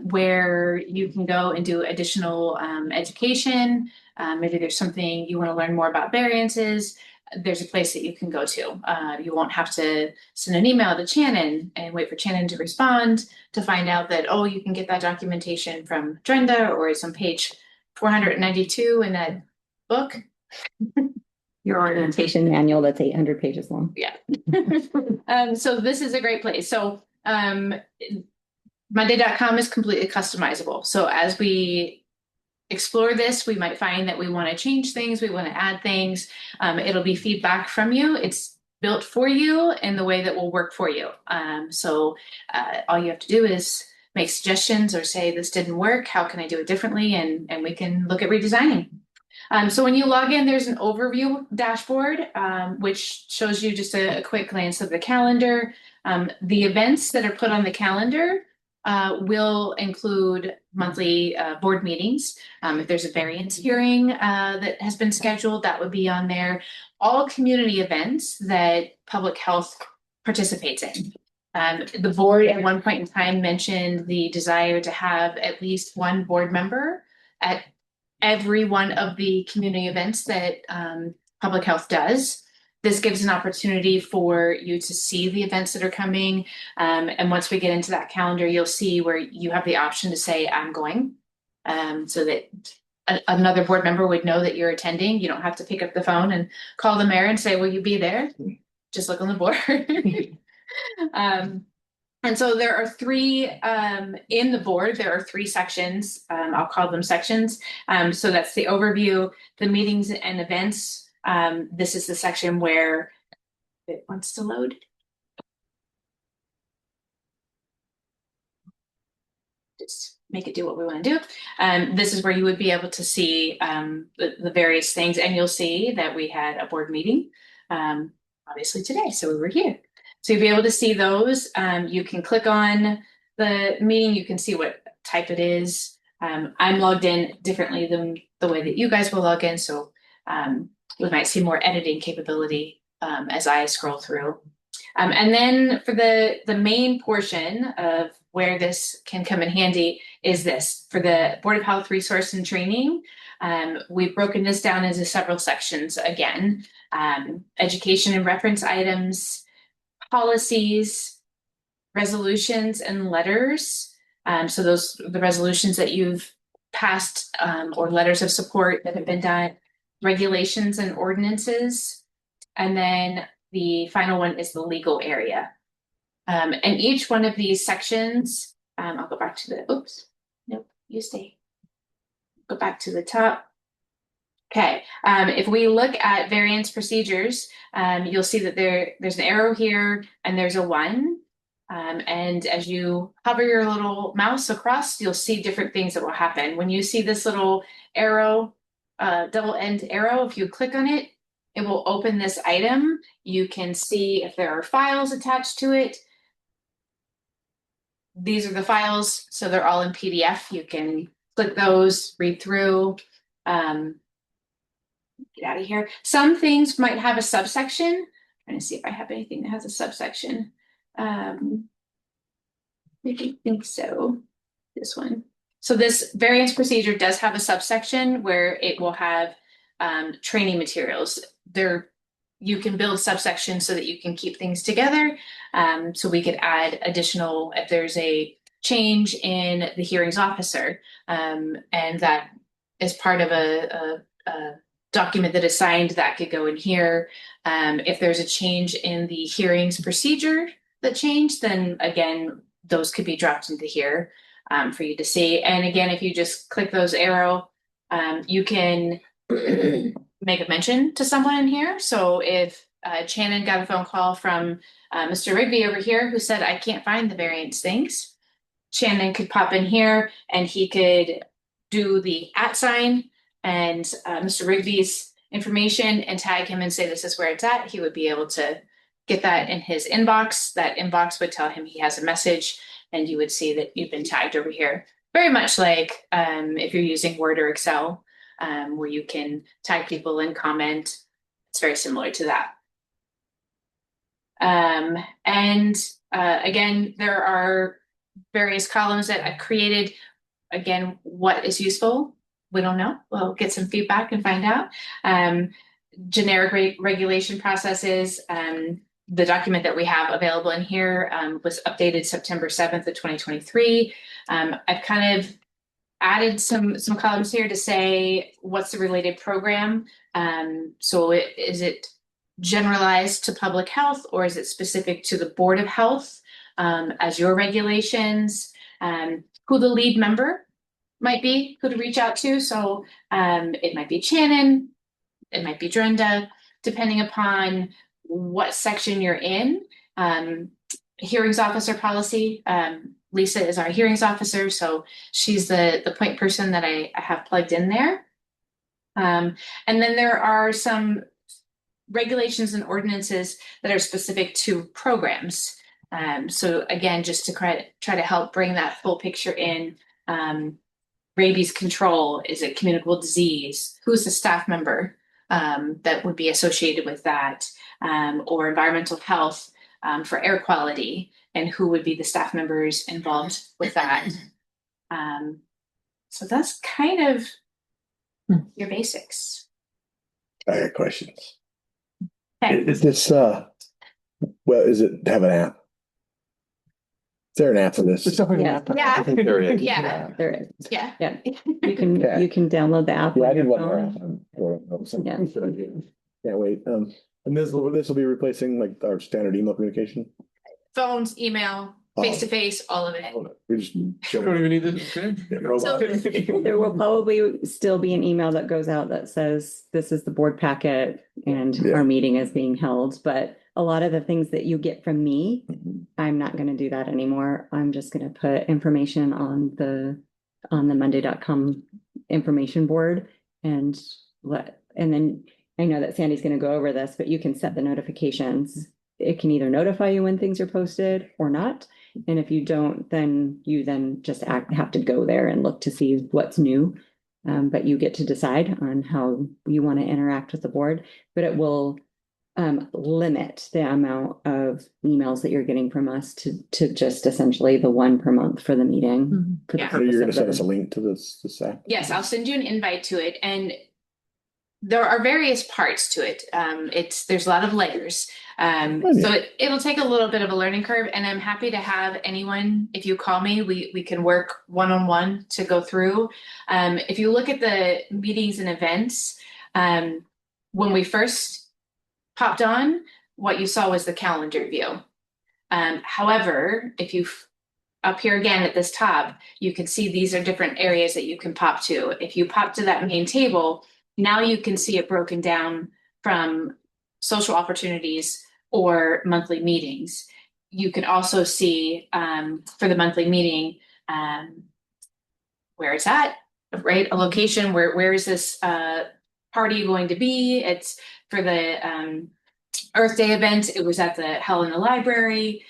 where you can go and do additional education. Maybe there's something you want to learn more about variances. There's a place that you can go to. You won't have to send an email to Shannon and wait for Shannon to respond to find out that, oh, you can get that documentation from Brenda or it's on page 492 in that book. Your orientation manual that's 800 pages long. Yeah. So this is a great place. So Monday.com is completely customizable. So as we explore this, we might find that we want to change things, we want to add things. It'll be feedback from you. It's built for you in the way that will work for you. So all you have to do is make suggestions or say this didn't work, how can I do it differently? And we can look at redesigning. So when you log in, there's an overview dashboard, which shows you just a quick glance of the calendar. The events that are put on the calendar will include monthly board meetings. If there's a variance hearing that has been scheduled, that would be on there. All community events that public health participates in. The board at one point in time mentioned the desire to have at least one board member at every one of the community events that public health does. This gives an opportunity for you to see the events that are coming. And once we get into that calendar, you'll see where you have the option to say, I'm going, so that another board member would know that you're attending. You don't have to pick up the phone and call the mayor and say, will you be there? Just look on the board. And so there are three in the board, there are three sections. I'll call them sections. So that's the overview, the meetings and events. This is the section where it wants to load. Just make it do what we want to do. This is where you would be able to see the various things, and you'll see that we had a board meeting, obviously today, so we were here. So you'll be able to see those. You can click on the meeting, you can see what type it is. I'm logged in differently than the way that you guys will log in, so we might see more editing capability as I scroll through. And then for the main portion of where this can come in handy is this. For the Board of Health Resource and Training, we've broken this down into several sections again. Education and reference items, policies, resolutions, and letters. So those are the resolutions that you've passed or letters of support that have been done, regulations and ordinances, and then the final one is the legal area. And each one of these sections, I'll go back to the, oops, nope, you stay. Go back to the top. Okay, if we look at variance procedures, you'll see that there's an arrow here and there's a 1. And as you hover your little mouse across, you'll see different things that will happen. When you see this little arrow, double end arrow, if you click on it, it will open this item. You can see if there are files attached to it. These are the files, so they're all in PDF. You can click those, read through. Get out of here. Some things might have a subsection. I'm trying to see if I have anything that has a subsection. Maybe think so. This one. So this variance procedure does have a subsection where it will have training materials. You can build subsections so that you can keep things together. So we could add additional, if there's a change in the hearings officer, and that is part of a document that is signed, that could go in here. If there's a change in the hearings procedure that changed, then again, those could be dropped into here for you to see. And again, if you just click those arrow, you can make a mention to someone in here. So if Shannon got a phone call from Mr. Rigby over here who said, I can't find the variance things, Shannon could pop in here and he could do the @ sign and Mr. Rigby's information and tag him and say, this is where it's at. He would be able to get that in his inbox. That inbox would tell him he has a message and you would see that you've been tagged over here. Very much like if you're using Word or Excel, where you can tag people and comment. It's very similar to that. Again, there are various columns that I've created. Again, what is useful? We don't know. We'll get some feedback and find out. Generic regulation processes. The document that we have available in here was updated September 7th of 2023. I've kind of added some columns here to say what's the related program. So is it generalized to public health or is it specific to the Board of Health as your regulations? Who the lead member might be, who to reach out to. So it might be Shannon, it might be Drenda, depending upon what section you're in. Hearings officer policy. Lisa is our hearings officer, so she's the point person that I have plugged in there. And then there are some regulations and ordinances that are specific to programs. So again, just to try to help bring that full picture in, rabies control, is it communicable disease? Who's the staff member that would be associated with that? Or environmental health for air quality, and who would be the staff members involved with that? So that's kind of your basics. I got questions. Okay. Is this, well, is it have an app? Is there an app for this? Yeah. I think there is. Yeah. There is. Yeah. Yeah. You can download the app. Yeah, I on did your one more phone. app. Can't wait. And this will be replacing like our standard email communication. Phones, email, face to face, all of it. We just don't even need this. There will probably still be an email that goes out that says this is the board packet and our meeting is being held, but a lot of the things that you get from me, I'm not going to do that anymore. I'm just going to put information on the monday.com information board and then I know that Sandy's going to go over this, but you can set the notifications. It can either notify you when things are posted or not. And if you don't, then you just have to go there and look to see what's new. But you get to decide on how you want to interact with the board, but it will limit the amount of emails that you're getting from us to just essentially the one per month for the meeting. For the Yeah. So you're going to purpose send of us a link to this app? Yes, I'll send you an invite to it, and there are various parts to it. There's a lot of layers. So it'll take a little bit of a learning curve, and I'm happy to have anyone, if you call me, we can work one-on-one to go through. If you look at the meetings and events, when we first popped on, what you saw was the calendar view. However, if you up here again at this top, you can see these are different areas that you can pop to. If you pop to that main table, now you can see it broken down from social opportunities or monthly meetings. You can also see for the monthly meeting where it's at, right? A location, where is this party going to be? It's for the Earth Day event, it was at the Hell in the Library.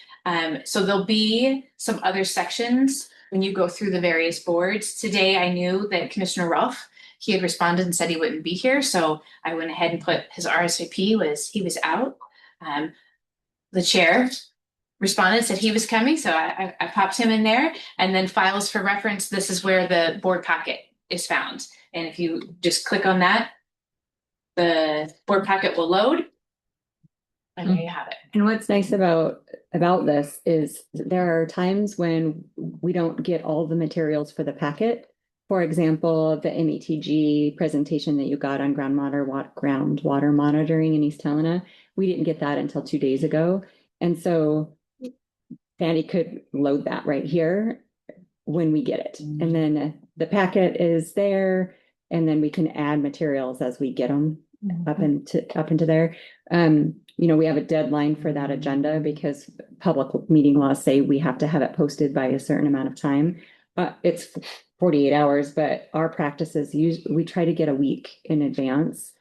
So there'll be some other sections when you go through the various boards. Today, I knew that Commissioner Rolfe, he had responded and said he wouldn't be here. So I went ahead and put his RSVP he was out. The chair responded, said he was coming. So I popped him in there, and then files for reference. This is where the board packet is found. And if you just click on that, the board packet will load. And there you have it. And what's nice about this is there are times when we don't get all the materials for the packet. For example, the METG presentation that you got on groundwater monitoring in East Helena, we didn't get that until 2 days ago. And so Sandy could load that right here when we get it. And then the packet is there, and then we can add materials as we get them up into there. We have a deadline for that agenda because public meeting laws say we have to have it posted by a certain amount of time. It's 48 hours, but our practices we try to get a week in advance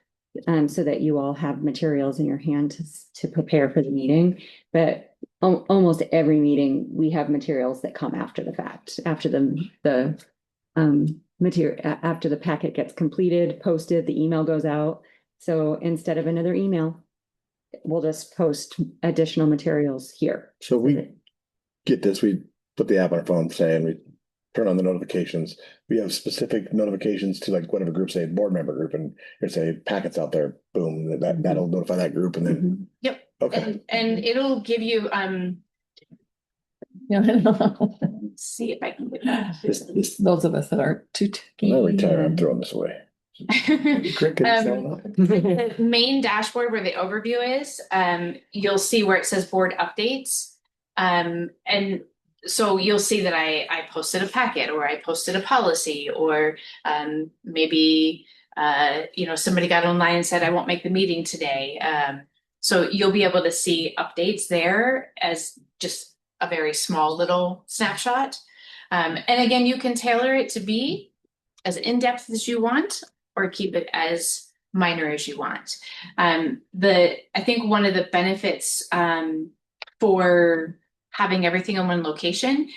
so that you all have materials in your hand to prepare for the meeting. But almost every meeting we have materials that come after the fact, after the material, after the packet gets completed, posted, the email goes out. So instead of another email, we'll just post additional materials here. So we get this, we put the app on our phone saying we turn on the notifications. We have specific notifications to like whatever group, say board member group, and say packets out there, boom, that'll notify that group, and then. Yep. Okay. And it'll give you see if I can get that. Those of us that aren't too techy. I'm retired, I'm throwing this away. The main dashboard where the overview is, you'll see where it says board updates. And so you'll see that I posted a packet, or I posted a policy, or maybe somebody got online and said I won't make the meeting today. So you'll be able to see updates there as just a very small little snapshot. And again, you can tailor it to be as in-depth as you want, or keep it as minor as you want. I think one of the benefits for having everything in one location.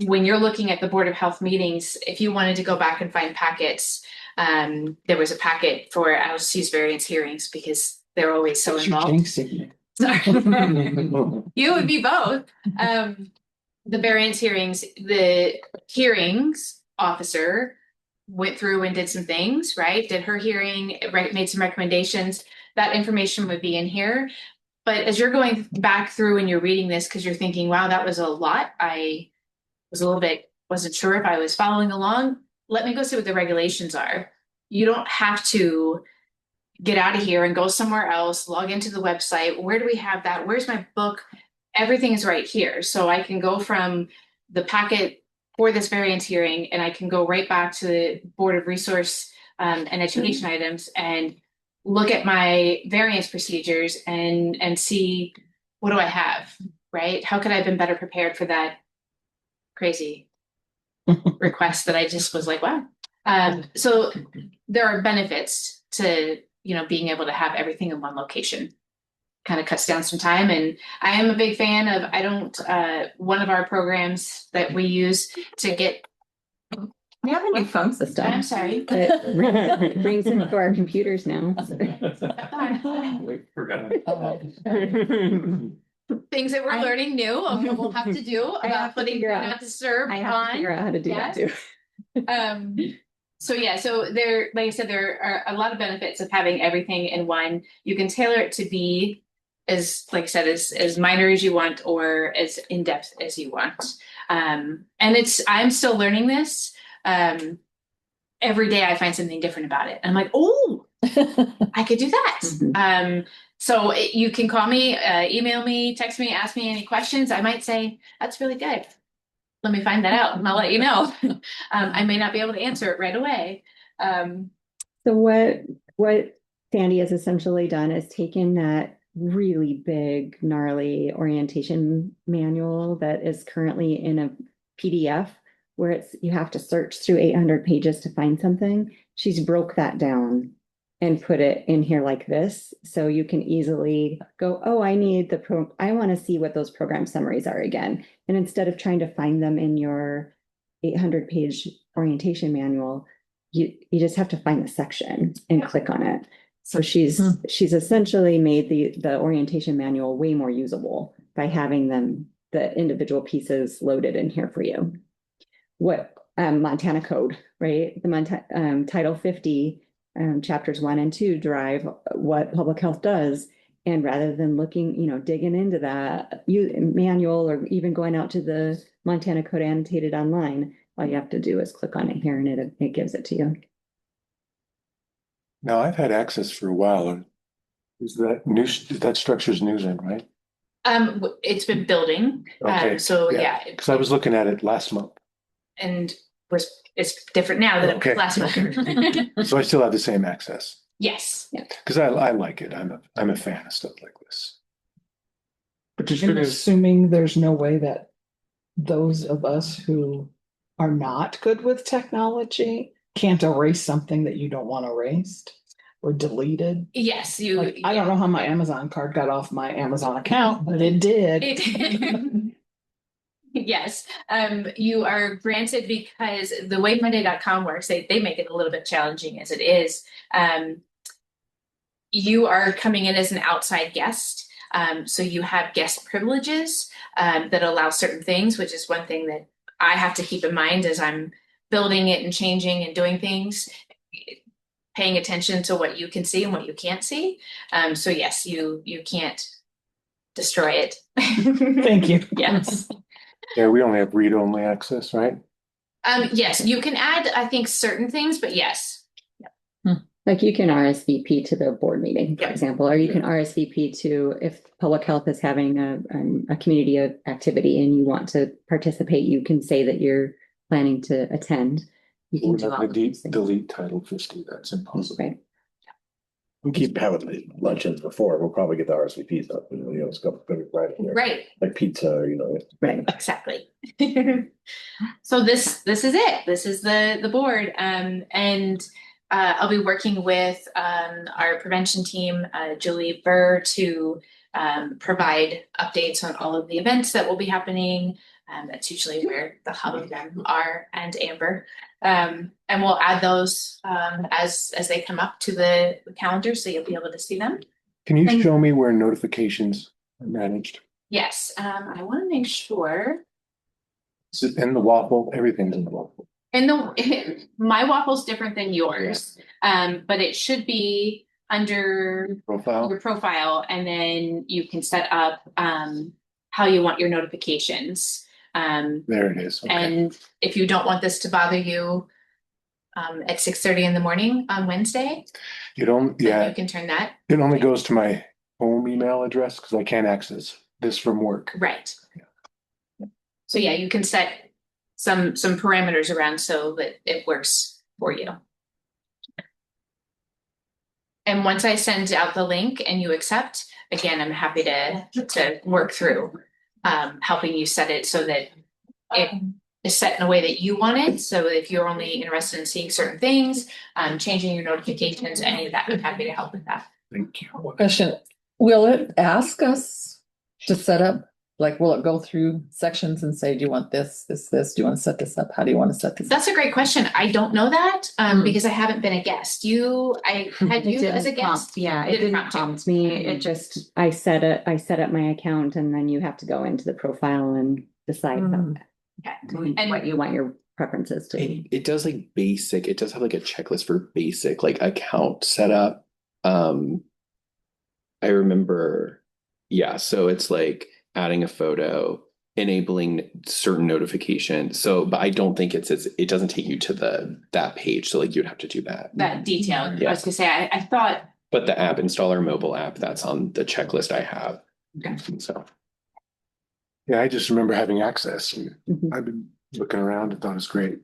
When you're looking at the Board of Health meetings, if you wanted to go back and find packets, there was a packet for, I'll just use variance hearings because they're always so involved. Sorry. You would be both. The variance hearings, the hearings officer went through and did some things, right? Did her hearing, right, made some recommendations. That information would be in here. But as you're going back through and you're reading this, because you're thinking, wow, that was a lot. I was a little bit, wasn't sure if I was following along. Let me go see what the regulations are. You don't have to get out of here and go somewhere else, log into the website. Where do we have that? Where's my book? Everything is right here. So I can go from the packet for this variance hearing and I can go right back to the Board of Resource and Education items and look at my variance procedures and see what do I have, right? How could I have been better prepared for that crazy request that I just was like, wow. So there are benefits to, being able to have everything in one location. Kind of cuts down some time. And I am a big fan of, one of our programs that we use to get. We have a new phone system. I'm sorry. It brings it to our computers now. We forgot. Things that we're learning new, we'll have to do about putting not disturb on. I have to figure out how to do that too. So there, like I said, there are a lot of benefits of having everything in one. You can tailor it to be as, like I said, as minor as you want or as in-depth as you want. And I'm still learning this. Every day I find something different about it. I'm like, oh, I could do that. So you can call me, email me, text me, ask me any questions. I might say, that's really good. Let me find that out and I'll let you know. I may not be able to answer it right away. So what Sandy has essentially done is taken that really big, gnarly orientation manual that is currently in a PDF where you have to search through 800 pages to find something. She's broke that down and put it in here like this. So you can easily go, oh, I want to see what those program summaries are again. And instead of trying to find them in your 800-page orientation manual, you just have to find the section and click on it. So she's essentially made the orientation manual way more usable by having the individual pieces loaded in here for you. What Montana code, right? The Title 50 chapters 1 and 2 drive what public health does. And rather than digging into that manual or even going out to the Montana code annotated online, all you have to do is click on it here and it gives it to you. Now, I've had access for a while. Is that structure's news in, right? It's been building. Okay. Yeah. Because I was looking at it last month. And it's different now than it was last month. So I still have the same access. Yes. Yeah. Because I like it. I'm a fan of stuff like this. But you're assuming there's no way that those of us who are not good with technology can't erase something that you don't want erased or deleted. Yes, I don't know how my Amazon card got off my Amazon account, but it did. Yes, you are granted because the way Monday.com works, they make it a little bit challenging as it is. You are coming in as an outside guest. So you have guest privileges that allow certain things, which is one thing that I have to keep in mind as I'm building it and changing and doing things, paying attention to what you can see and what you can't see. So yes, you can't destroy it. Thank you. Yes. Yeah, we only have read-only access, right? Yes, you can add, I think, certain things, but yes. Like you can RSVP to the board meeting, for example, or you can RSVP to if public health is having a community activity and you want to participate, you can say that you're planning to attend. You can delete Title 50. That's impossible. Right. We keep having luncheons before. We'll probably get the RSVPs up. It's got right here. Right. Like pizza, Right. Exactly. So this is it. This is the board. And I'll be working with our prevention team, Julie Burr, to provide updates on all of the events that will be happening. That's usually where the hub of them are, and Amber. And we'll add those as they come up to the calendar, so you'll be able to see them. Can you show me where notifications are managed? Yes, I want to make sure. Is it in the waffle? Everything's in the waffle. And my waffle's different than yours, but it should be under your profile, and then you can set up how you want your notifications. There it is. Okay. And if you don't want this to bother you at 6:30 in the morning on Wednesday, you can turn that. It only goes to my home email address because I can't access this from work. Right. So yeah, you can set some parameters around so that it works for you. And once I send out the link and you accept, again, I'm happy to work through helping you set it so that it is set in a way that you want it. So if you're only interested in seeing certain things, changing your notifications, any of that, I'm happy to help with that. Thank you. Question, will it ask us to set up, like, will it go through sections and say, do you want this, do you want to set this up? How do you want to set this up? That's a great question. I don't know that because I haven't been a guest. I had you as a guest. It didn't prompt me. It just, I set up my account, and then you have to go into the profile and decide what you want your preferences to be. It does like basic, it does have like a checklist for basic like account setup. I remember, so it's like adding a photo, enabling certain notifications. So, but I don't think it doesn't take you to that page. So like you'd have to do that. That detail. Yeah. I was gonna say, I thought. But the app installer mobile app, that's on the checklist I have. Okay. So. Yeah, I just remember having access. I've been looking around and thought it was great.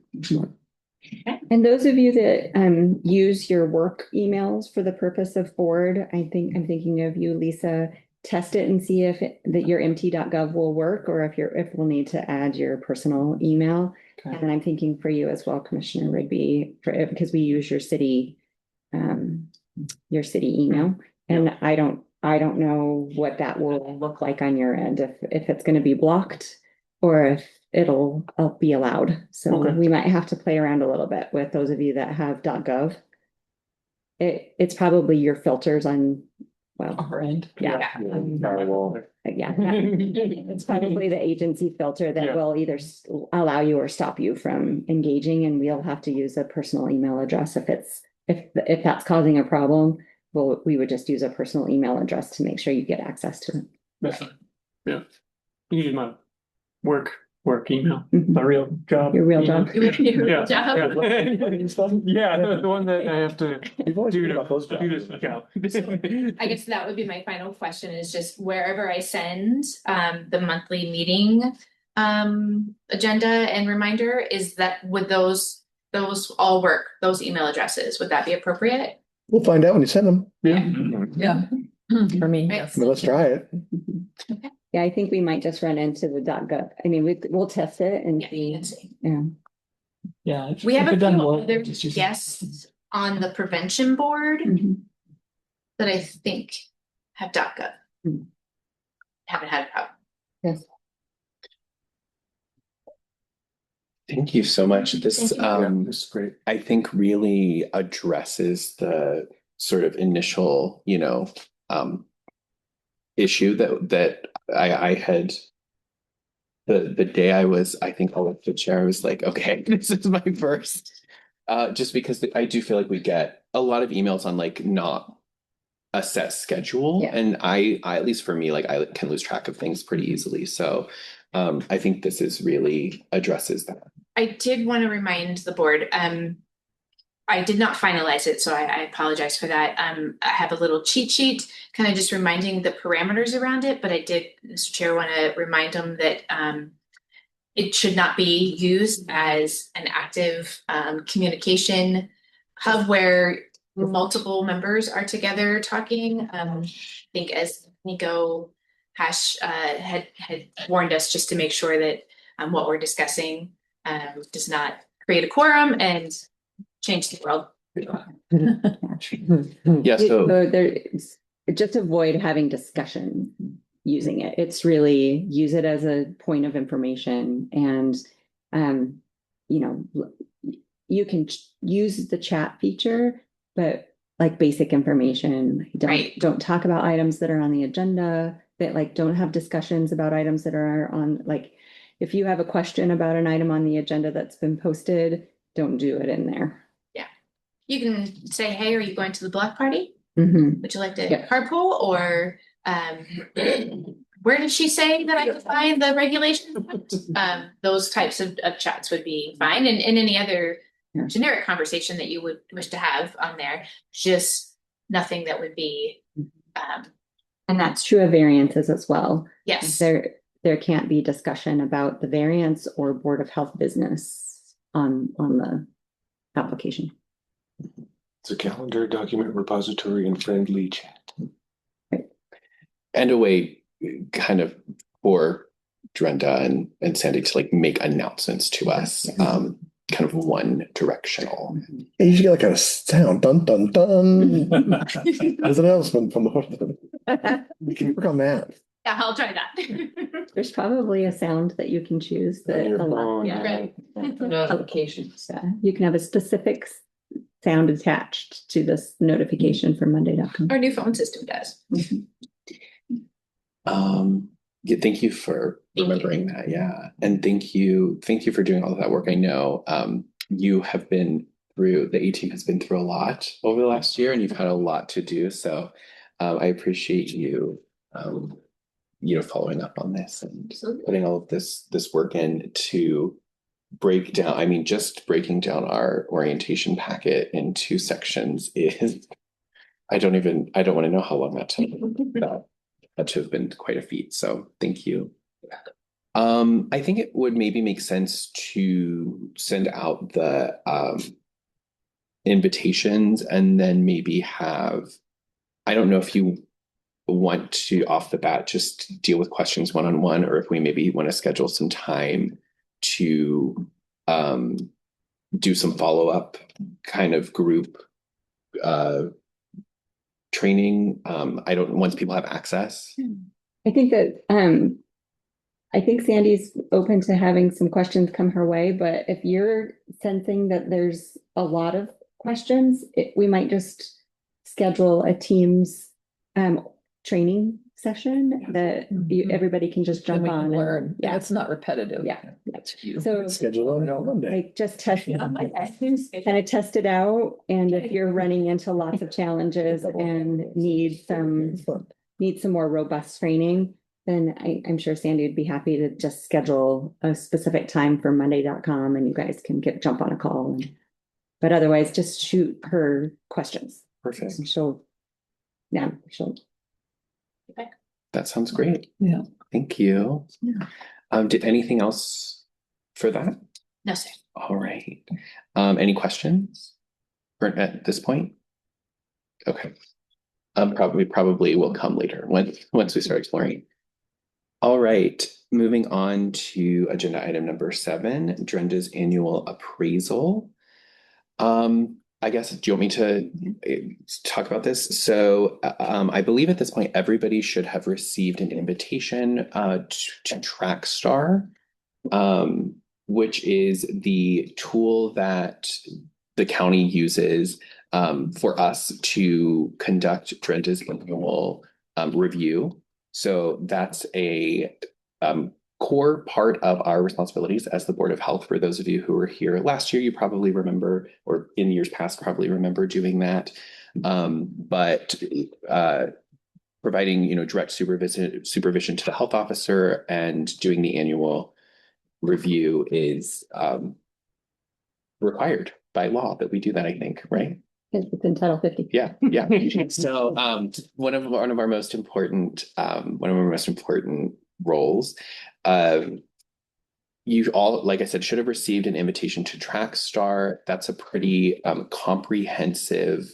And those of you that use your work emails for the purpose of board, I'm thinking of you, Lisa. Test it and see if that your mt.gov will work, or if we'll need to add your personal email. Okay. And then I'm thinking for you as well, Commissioner Rigby, because we use your city email, and I don't know what that will look like on your end, if it's going to be blocked or if it'll be allowed. So we might have to play around a little bit with those of you that have .gov. It's probably your filters on. Well, our end. Yeah. It's probably the agency filter that will either allow you or stop you from engaging, and we'll have to use a personal email address if that's causing a problem. We would just use a personal email address to make sure you get access to it. That's fine. Yeah. You use my work email, my real job. Your real job. Your real job. Yeah, the one that I have to do this job. I guess that would be my final question, is just wherever I send the monthly meeting agenda and reminder, would those all work, those email addresses? Would that be appropriate? We'll find out when you send them. Yeah. For me, yes. Well, let's try it. Okay. Yeah, I think we might just run into the .gov. I mean, we'll test it and see. Yeah. Yeah. We have a few other guests on the prevention board that I think have .gov. Haven't had a problem. Yes. Thank you so much. This this is great. I think really addresses the sort of initial, issue that I had the day I think elected chair. I was like, okay, this is my first. Just because I do feel like we get a lot of emails on like not a set schedule, and I at least for me, like I can lose track of things pretty easily. So I think this is really addresses that. I did want to remind the board, I did not finalize it, so I apologize for that. I have a little cheat sheet kind of just reminding the parameters around it, but I did, Mr. Chair, want to remind them that it should not be used as an active communication hub where multiple members are together talking. I think as Nico Hash had warned us, just to make sure that what we're discussing does not create a quorum and change the world. Yeah, so just avoid having discussion using it. It's really use it as a point of information, and you know, you can use the chat feature, but like basic information. Don't talk about items that are on the agenda, that like don't have discussions about items that are on, like, if you have a question about an item on the agenda that's been posted, don't do it in there. Yeah. You can say, hey, are you going to the block party? Mm-hmm. Would you like to carpool? Or where did she say that I could find the regulations? Those types of chats would be fine. And any other generic conversation that you would wish to have on there, just nothing that would be. And that's true of variances as well. Yes. There can't be discussion about the variance or Board of Health business on the application. It's a calendar, document repository, and friendly chat. And a way kind of for Drenda and Sandy to like make announcements to us, kind of one directional. Yeah, you should get like a sound, dun dun dun. As an announcement from the. We can work on that. Yeah, I'll try that. There's probably a sound that you can choose that Notifications. Yeah, you can have a specific sound attached to this notification for Monday.com. Our new phone system does. Yeah, thank you for remembering that. Yeah. And thank you for doing all of that work. I know you have been through, the A team has been through a lot over the last year, and you've had a lot to do. So I appreciate you following up on this and putting all of this work in to break down. I mean, just breaking down our orientation packet into sections is, I don't want to know how long that took. That to have been quite a feat. So thank you. I think it would maybe make sense to send out the invitations and then maybe have, I don't know if you want to off the bat just deal with questions one-on-one, or if we maybe want to schedule some time to do some follow-up kind of group training. Once people have access. I think that I think Sandy's open to having some questions come her way, but if you're sensing that there's a lot of questions, we might just schedule a Teams training session that everybody can just jump on and learn. Yeah, it's not repetitive. Yeah. So schedule on Monday. Like just test kind of test it out. And if you're running into lots of challenges and need some more robust training, then I'm sure Sandy would be happy to just schedule a specific time for Monday.com and you guys can jump on a call. But otherwise, just shoot her questions. Perfect. And she'll. That sounds great. Yeah. Thank you. Yeah. Did anything else for that? No, sir. All right. Any questions at this point? Okay. Probably will come later once we start exploring. All right. Moving on to agenda item number 7, Drenda's annual appraisal. I guess, do you want me to talk about this? So I believe at this point, everybody should have received an invitation to Trackstar, which is the tool that the county uses for us to conduct Drenda's annual review. So that's a core part of our responsibilities as the Board of Health. For those of you who were here last year, you probably remember, or in years past, probably remember doing that. But providing, direct supervision to the health officer and doing the annual review is required by law that we do that, I think, right? It's in Title 50. Yeah. So one of our most important roles. You all, like I said, should have received an invitation to Trackstar. That's a pretty comprehensive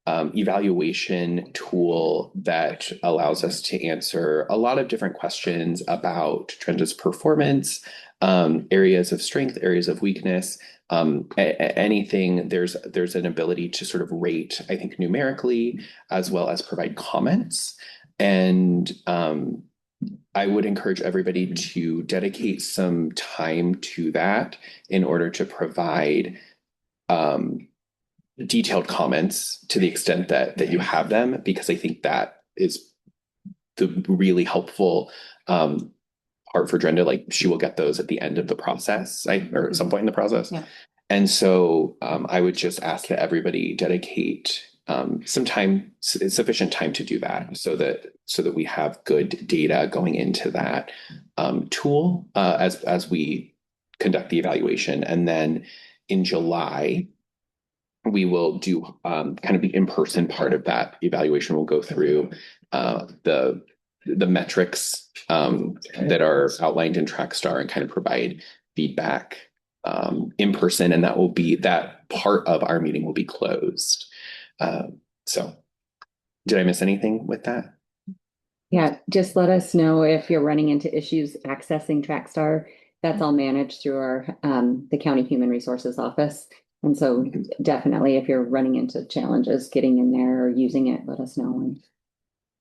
evaluation tool that allows us to answer a lot of different questions about Trenda's performance, areas of strength, areas of weakness, anything. There's an ability to sort of rate, I think, numerically, as well as provide comments. And I would encourage everybody to dedicate some time to that in order to provide detailed comments to the extent that you have them, because I think that is the really helpful part for Drenda. Like, she will get those at the end of the process, or at some point in the process. Yeah. And so I would just ask that everybody dedicate some time, sufficient time to do that, so that we have good data going into that tool as we conduct the evaluation. And then in July, we will do kind of the in-person part of that evaluation. We'll go through the metrics that are outlined in TrackStar and kind of provide feedback in person, and that part of our meeting will be closed. So did I miss anything with that? Yeah, just let us know if you're running into issues accessing TrackStar. That's all managed through our the County Human Resources Office. And so definitely, if you're running into challenges getting in there or using it, let us know.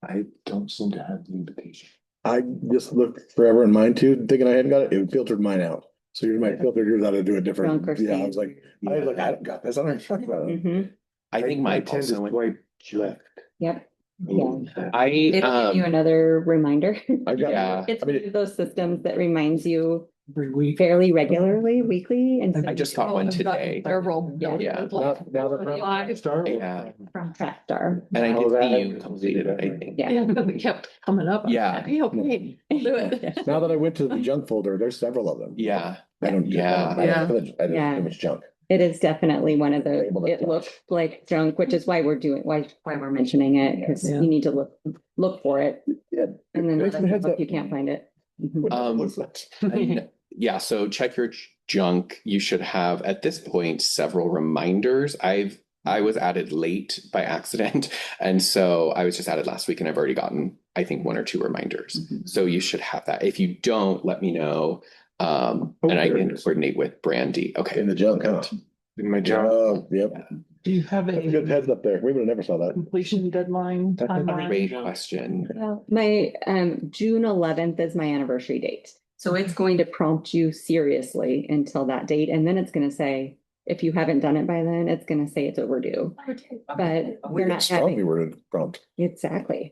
I don't seem to have the invitation. I just looked forever in mine too, thinking I hadn't got it. It filtered mine out. So yours might filter yours out to do a different. Yeah, I was like, I haven't got this. I don't talk about it. I think my attended why she left. Yep. Yeah. It'll give you another reminder. Yeah. It's one of those systems that reminds you every week, fairly regularly, weekly. And so I just got one today. Their role. Yeah. Now that Yeah. from TrackStar. And I did see you completed it, I think. Yeah. It kept coming up. Yeah. Hey, okay, do it. Now that I went to the junk folder, there's several of them. Yeah. I don't. Yeah. I just it was junk. It is definitely one of the, it looks like junk, which is why why we're mentioning it, because Yeah. you need to look for it. Yeah. And then Thanks for the heads up. you can't find it. Yeah, so check your junk. You should have, at this point, several reminders. I was added late by accident, and so I was just added last week, and I've already gotten, I think, 1 or 2 reminders. So you should have that. If you don't, let me know, and I can coordinate with Brandy. Okay. In the junk, huh? In my junk. Oh, yep. Do you have That's a good heads up there. We would have never saw that. completion deadline? That's a timeline? great question. Well, my June 11th is my anniversary date. So it's going to prompt you seriously until that date. And then it's going to say, if you haven't done it by then, it's going to say it's overdue. But they're not strongly having. worded prompt. Exactly.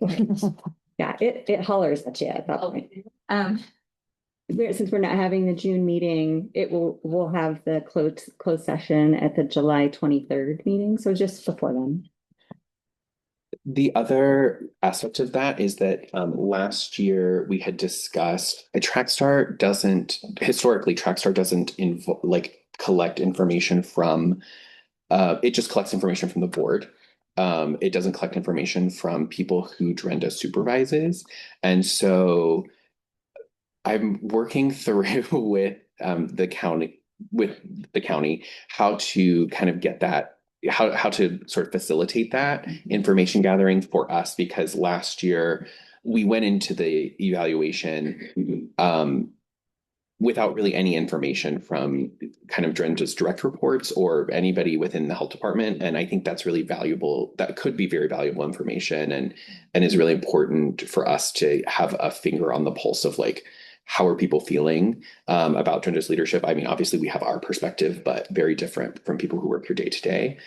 Yeah, it hollers at you at that point. Since we're not having the June meeting, we'll have the closed session at the July 23rd meeting. So just before then. The other aspect of that is that last year we had discussed TrackStar doesn't collect information from it just collects information from the board. It doesn't collect information from people who Drenda supervises. And so I'm working through with the county how to kind of get that, how to sort of facilitate that information gathering for us, because last year we went into the evaluation without really any information from kind of Drenda's direct reports or anybody within the health department. And I think that's really valuable. That could be very valuable information, and is really important for us to have a finger on the pulse of, like, how are people feeling about Drenda's leadership? I mean, obviously we have our perspective, but very different from people who work here day to day.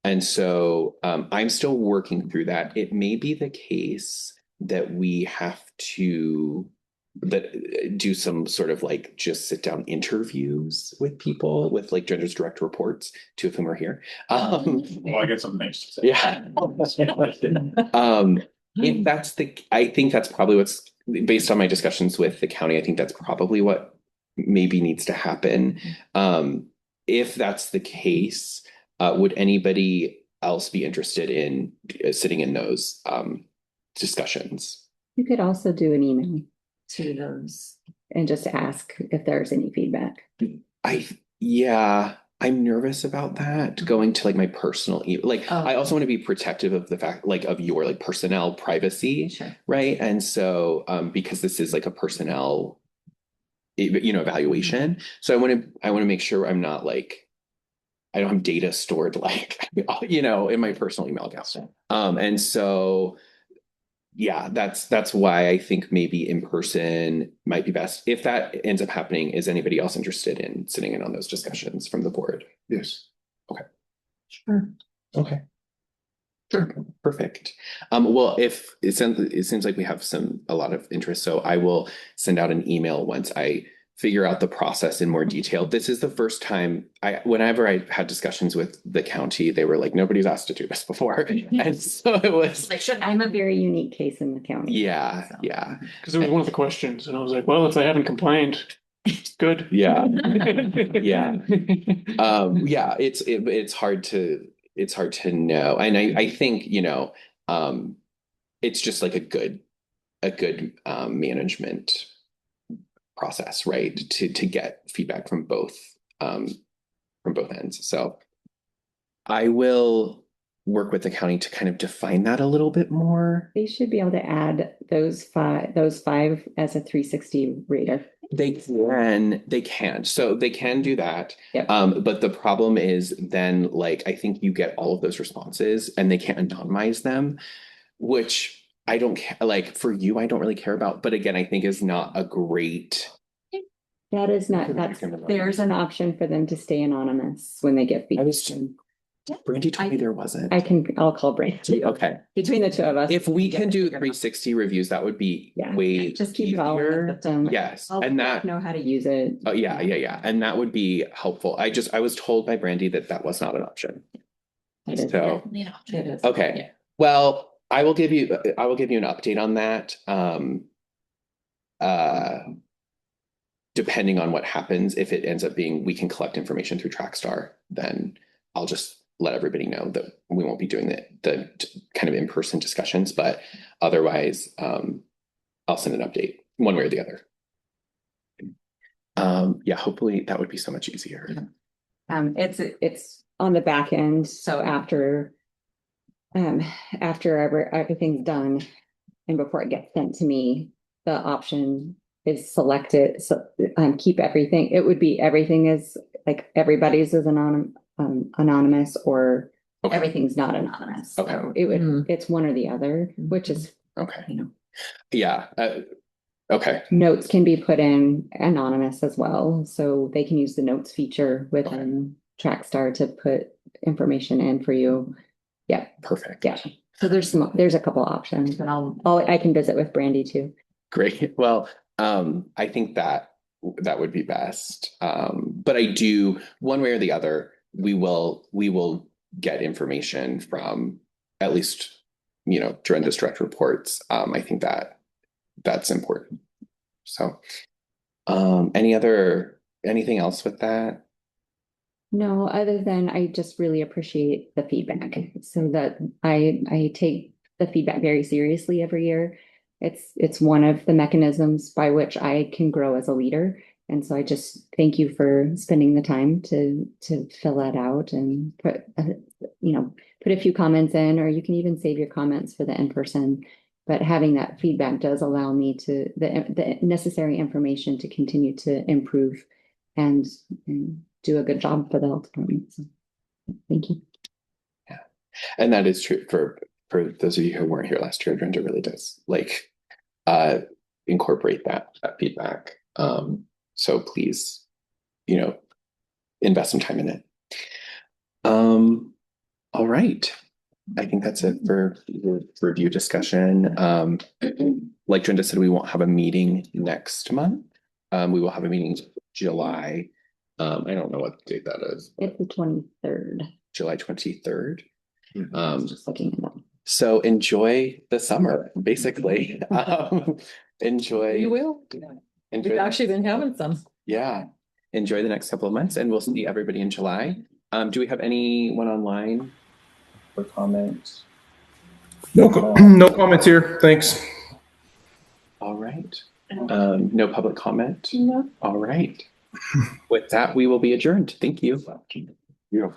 And so I'm still working through that. It may be the case that we have to do some sort of like just sit down interviews with people, with like Drenda's direct reports, 2 of whom are here. Well, I get some things to say. Yeah. If that's I think that's probably what's, based on my discussions with the county, I think that's probably what maybe needs to happen. If that's the case, would anybody else be interested in sitting in those discussions? You could also do an email to those and just ask if there's any feedback. Yeah. I'm nervous about that going to like my personal like I also want to be protective of the fact like of your like personnel privacy, right? And so because this is like a personnel evaluation, so I want to make sure I'm not like I don't have data stored like in my personal email account. And so yeah, that's why I think maybe in person might be best. If that ends up happening, is anybody else interested in sitting in on those discussions from the board? Yes. Okay. Sure. Okay. Sure. Perfect. Well, if it seems like we have a lot of interest, so I will send out an email once I figure out the process in more detail. This is the first time whenever I had discussions with the county, they were like, nobody's asked to do this before. And so it was like, I'm a very unique case in the county. Yeah, yeah. Because it was one of the questions, and I was like, well, if they haven't complained, it's good. Yeah. Yeah. Yeah, it's hard to know. And I think, it's just like a good management process, right? To get feedback from both ends. So I will work with the county to kind of define that a little bit more. They should be able to add those five as a 360 rater. They can. So they can do that. Yep. But the problem is then like I think you get all of those responses and they can't anonymize them, which I don't like for you, I don't really care about, but again, I think is not a great. That is not, there's an option for them to stay anonymous when they get feedback. Brandy told me there wasn't. I'll call Brandy. Okay. Between the two of us. If we can do 360 reviews, that would be way just keep it all in the system. Yes. And that know how to use it. Oh yeah. And that would be helpful. I was told by Brandy that was not an option. So okay. Yeah. Well, I will give you an update on that. Depending on what happens, if it ends up being we can collect information through Trackstar, then I'll just let everybody know that we won't be doing the kind of in-person discussions, but otherwise, I'll send an update one way or the other. Yeah, hopefully that would be so much easier. It's on the back end. So after everything's done and before it gets sent to me, the option is selected. So keep everything. It would be everything is like everybody's is anonymous or everything's not anonymous. Okay. So it's one or the other, which is okay. Yeah. Okay. Notes can be put in anonymous as well. So they can use the notes feature within Trackstar to put information in for you. Yeah. Perfect. Yeah. So there's a couple options and I can visit with Brandy too. Great. Well, I think that would be best. But I do one way or the other, we will get information from at least, Dorinda's direct reports. I think that's important. So, anything else with that? No, other than I just really appreciate the feedback so that I take the feedback very seriously every year. It's one of the mechanisms by which I can grow as a leader. And so I just thank you for spending the time to fill that out and put a few comments in, or you can even save your comments for the in-person. But having that feedback does allow me to the necessary information to continue to improve and do a good job for the health department. So thank you. Yeah, and that is true for those of you who weren't here last year. Dorinda really does incorporate that feedback. So please, invest some time in it. All right. I think that's it for the review discussion. Like Dorinda said, we won't have a meeting next month. We will have a meeting in July. I don't know what date that is. It's the 23rd. July 23rd. Just looking at that. So enjoy the summer, basically. Enjoy. You will. Enjoy. We've actually been having some. Yeah. Enjoy the next couple of months, and we'll see everybody in July. Do we have anyone online for comments? No comments here. Thanks. All right. No public comment? No. All right. With that, we will be adjourned. Thank you. You know.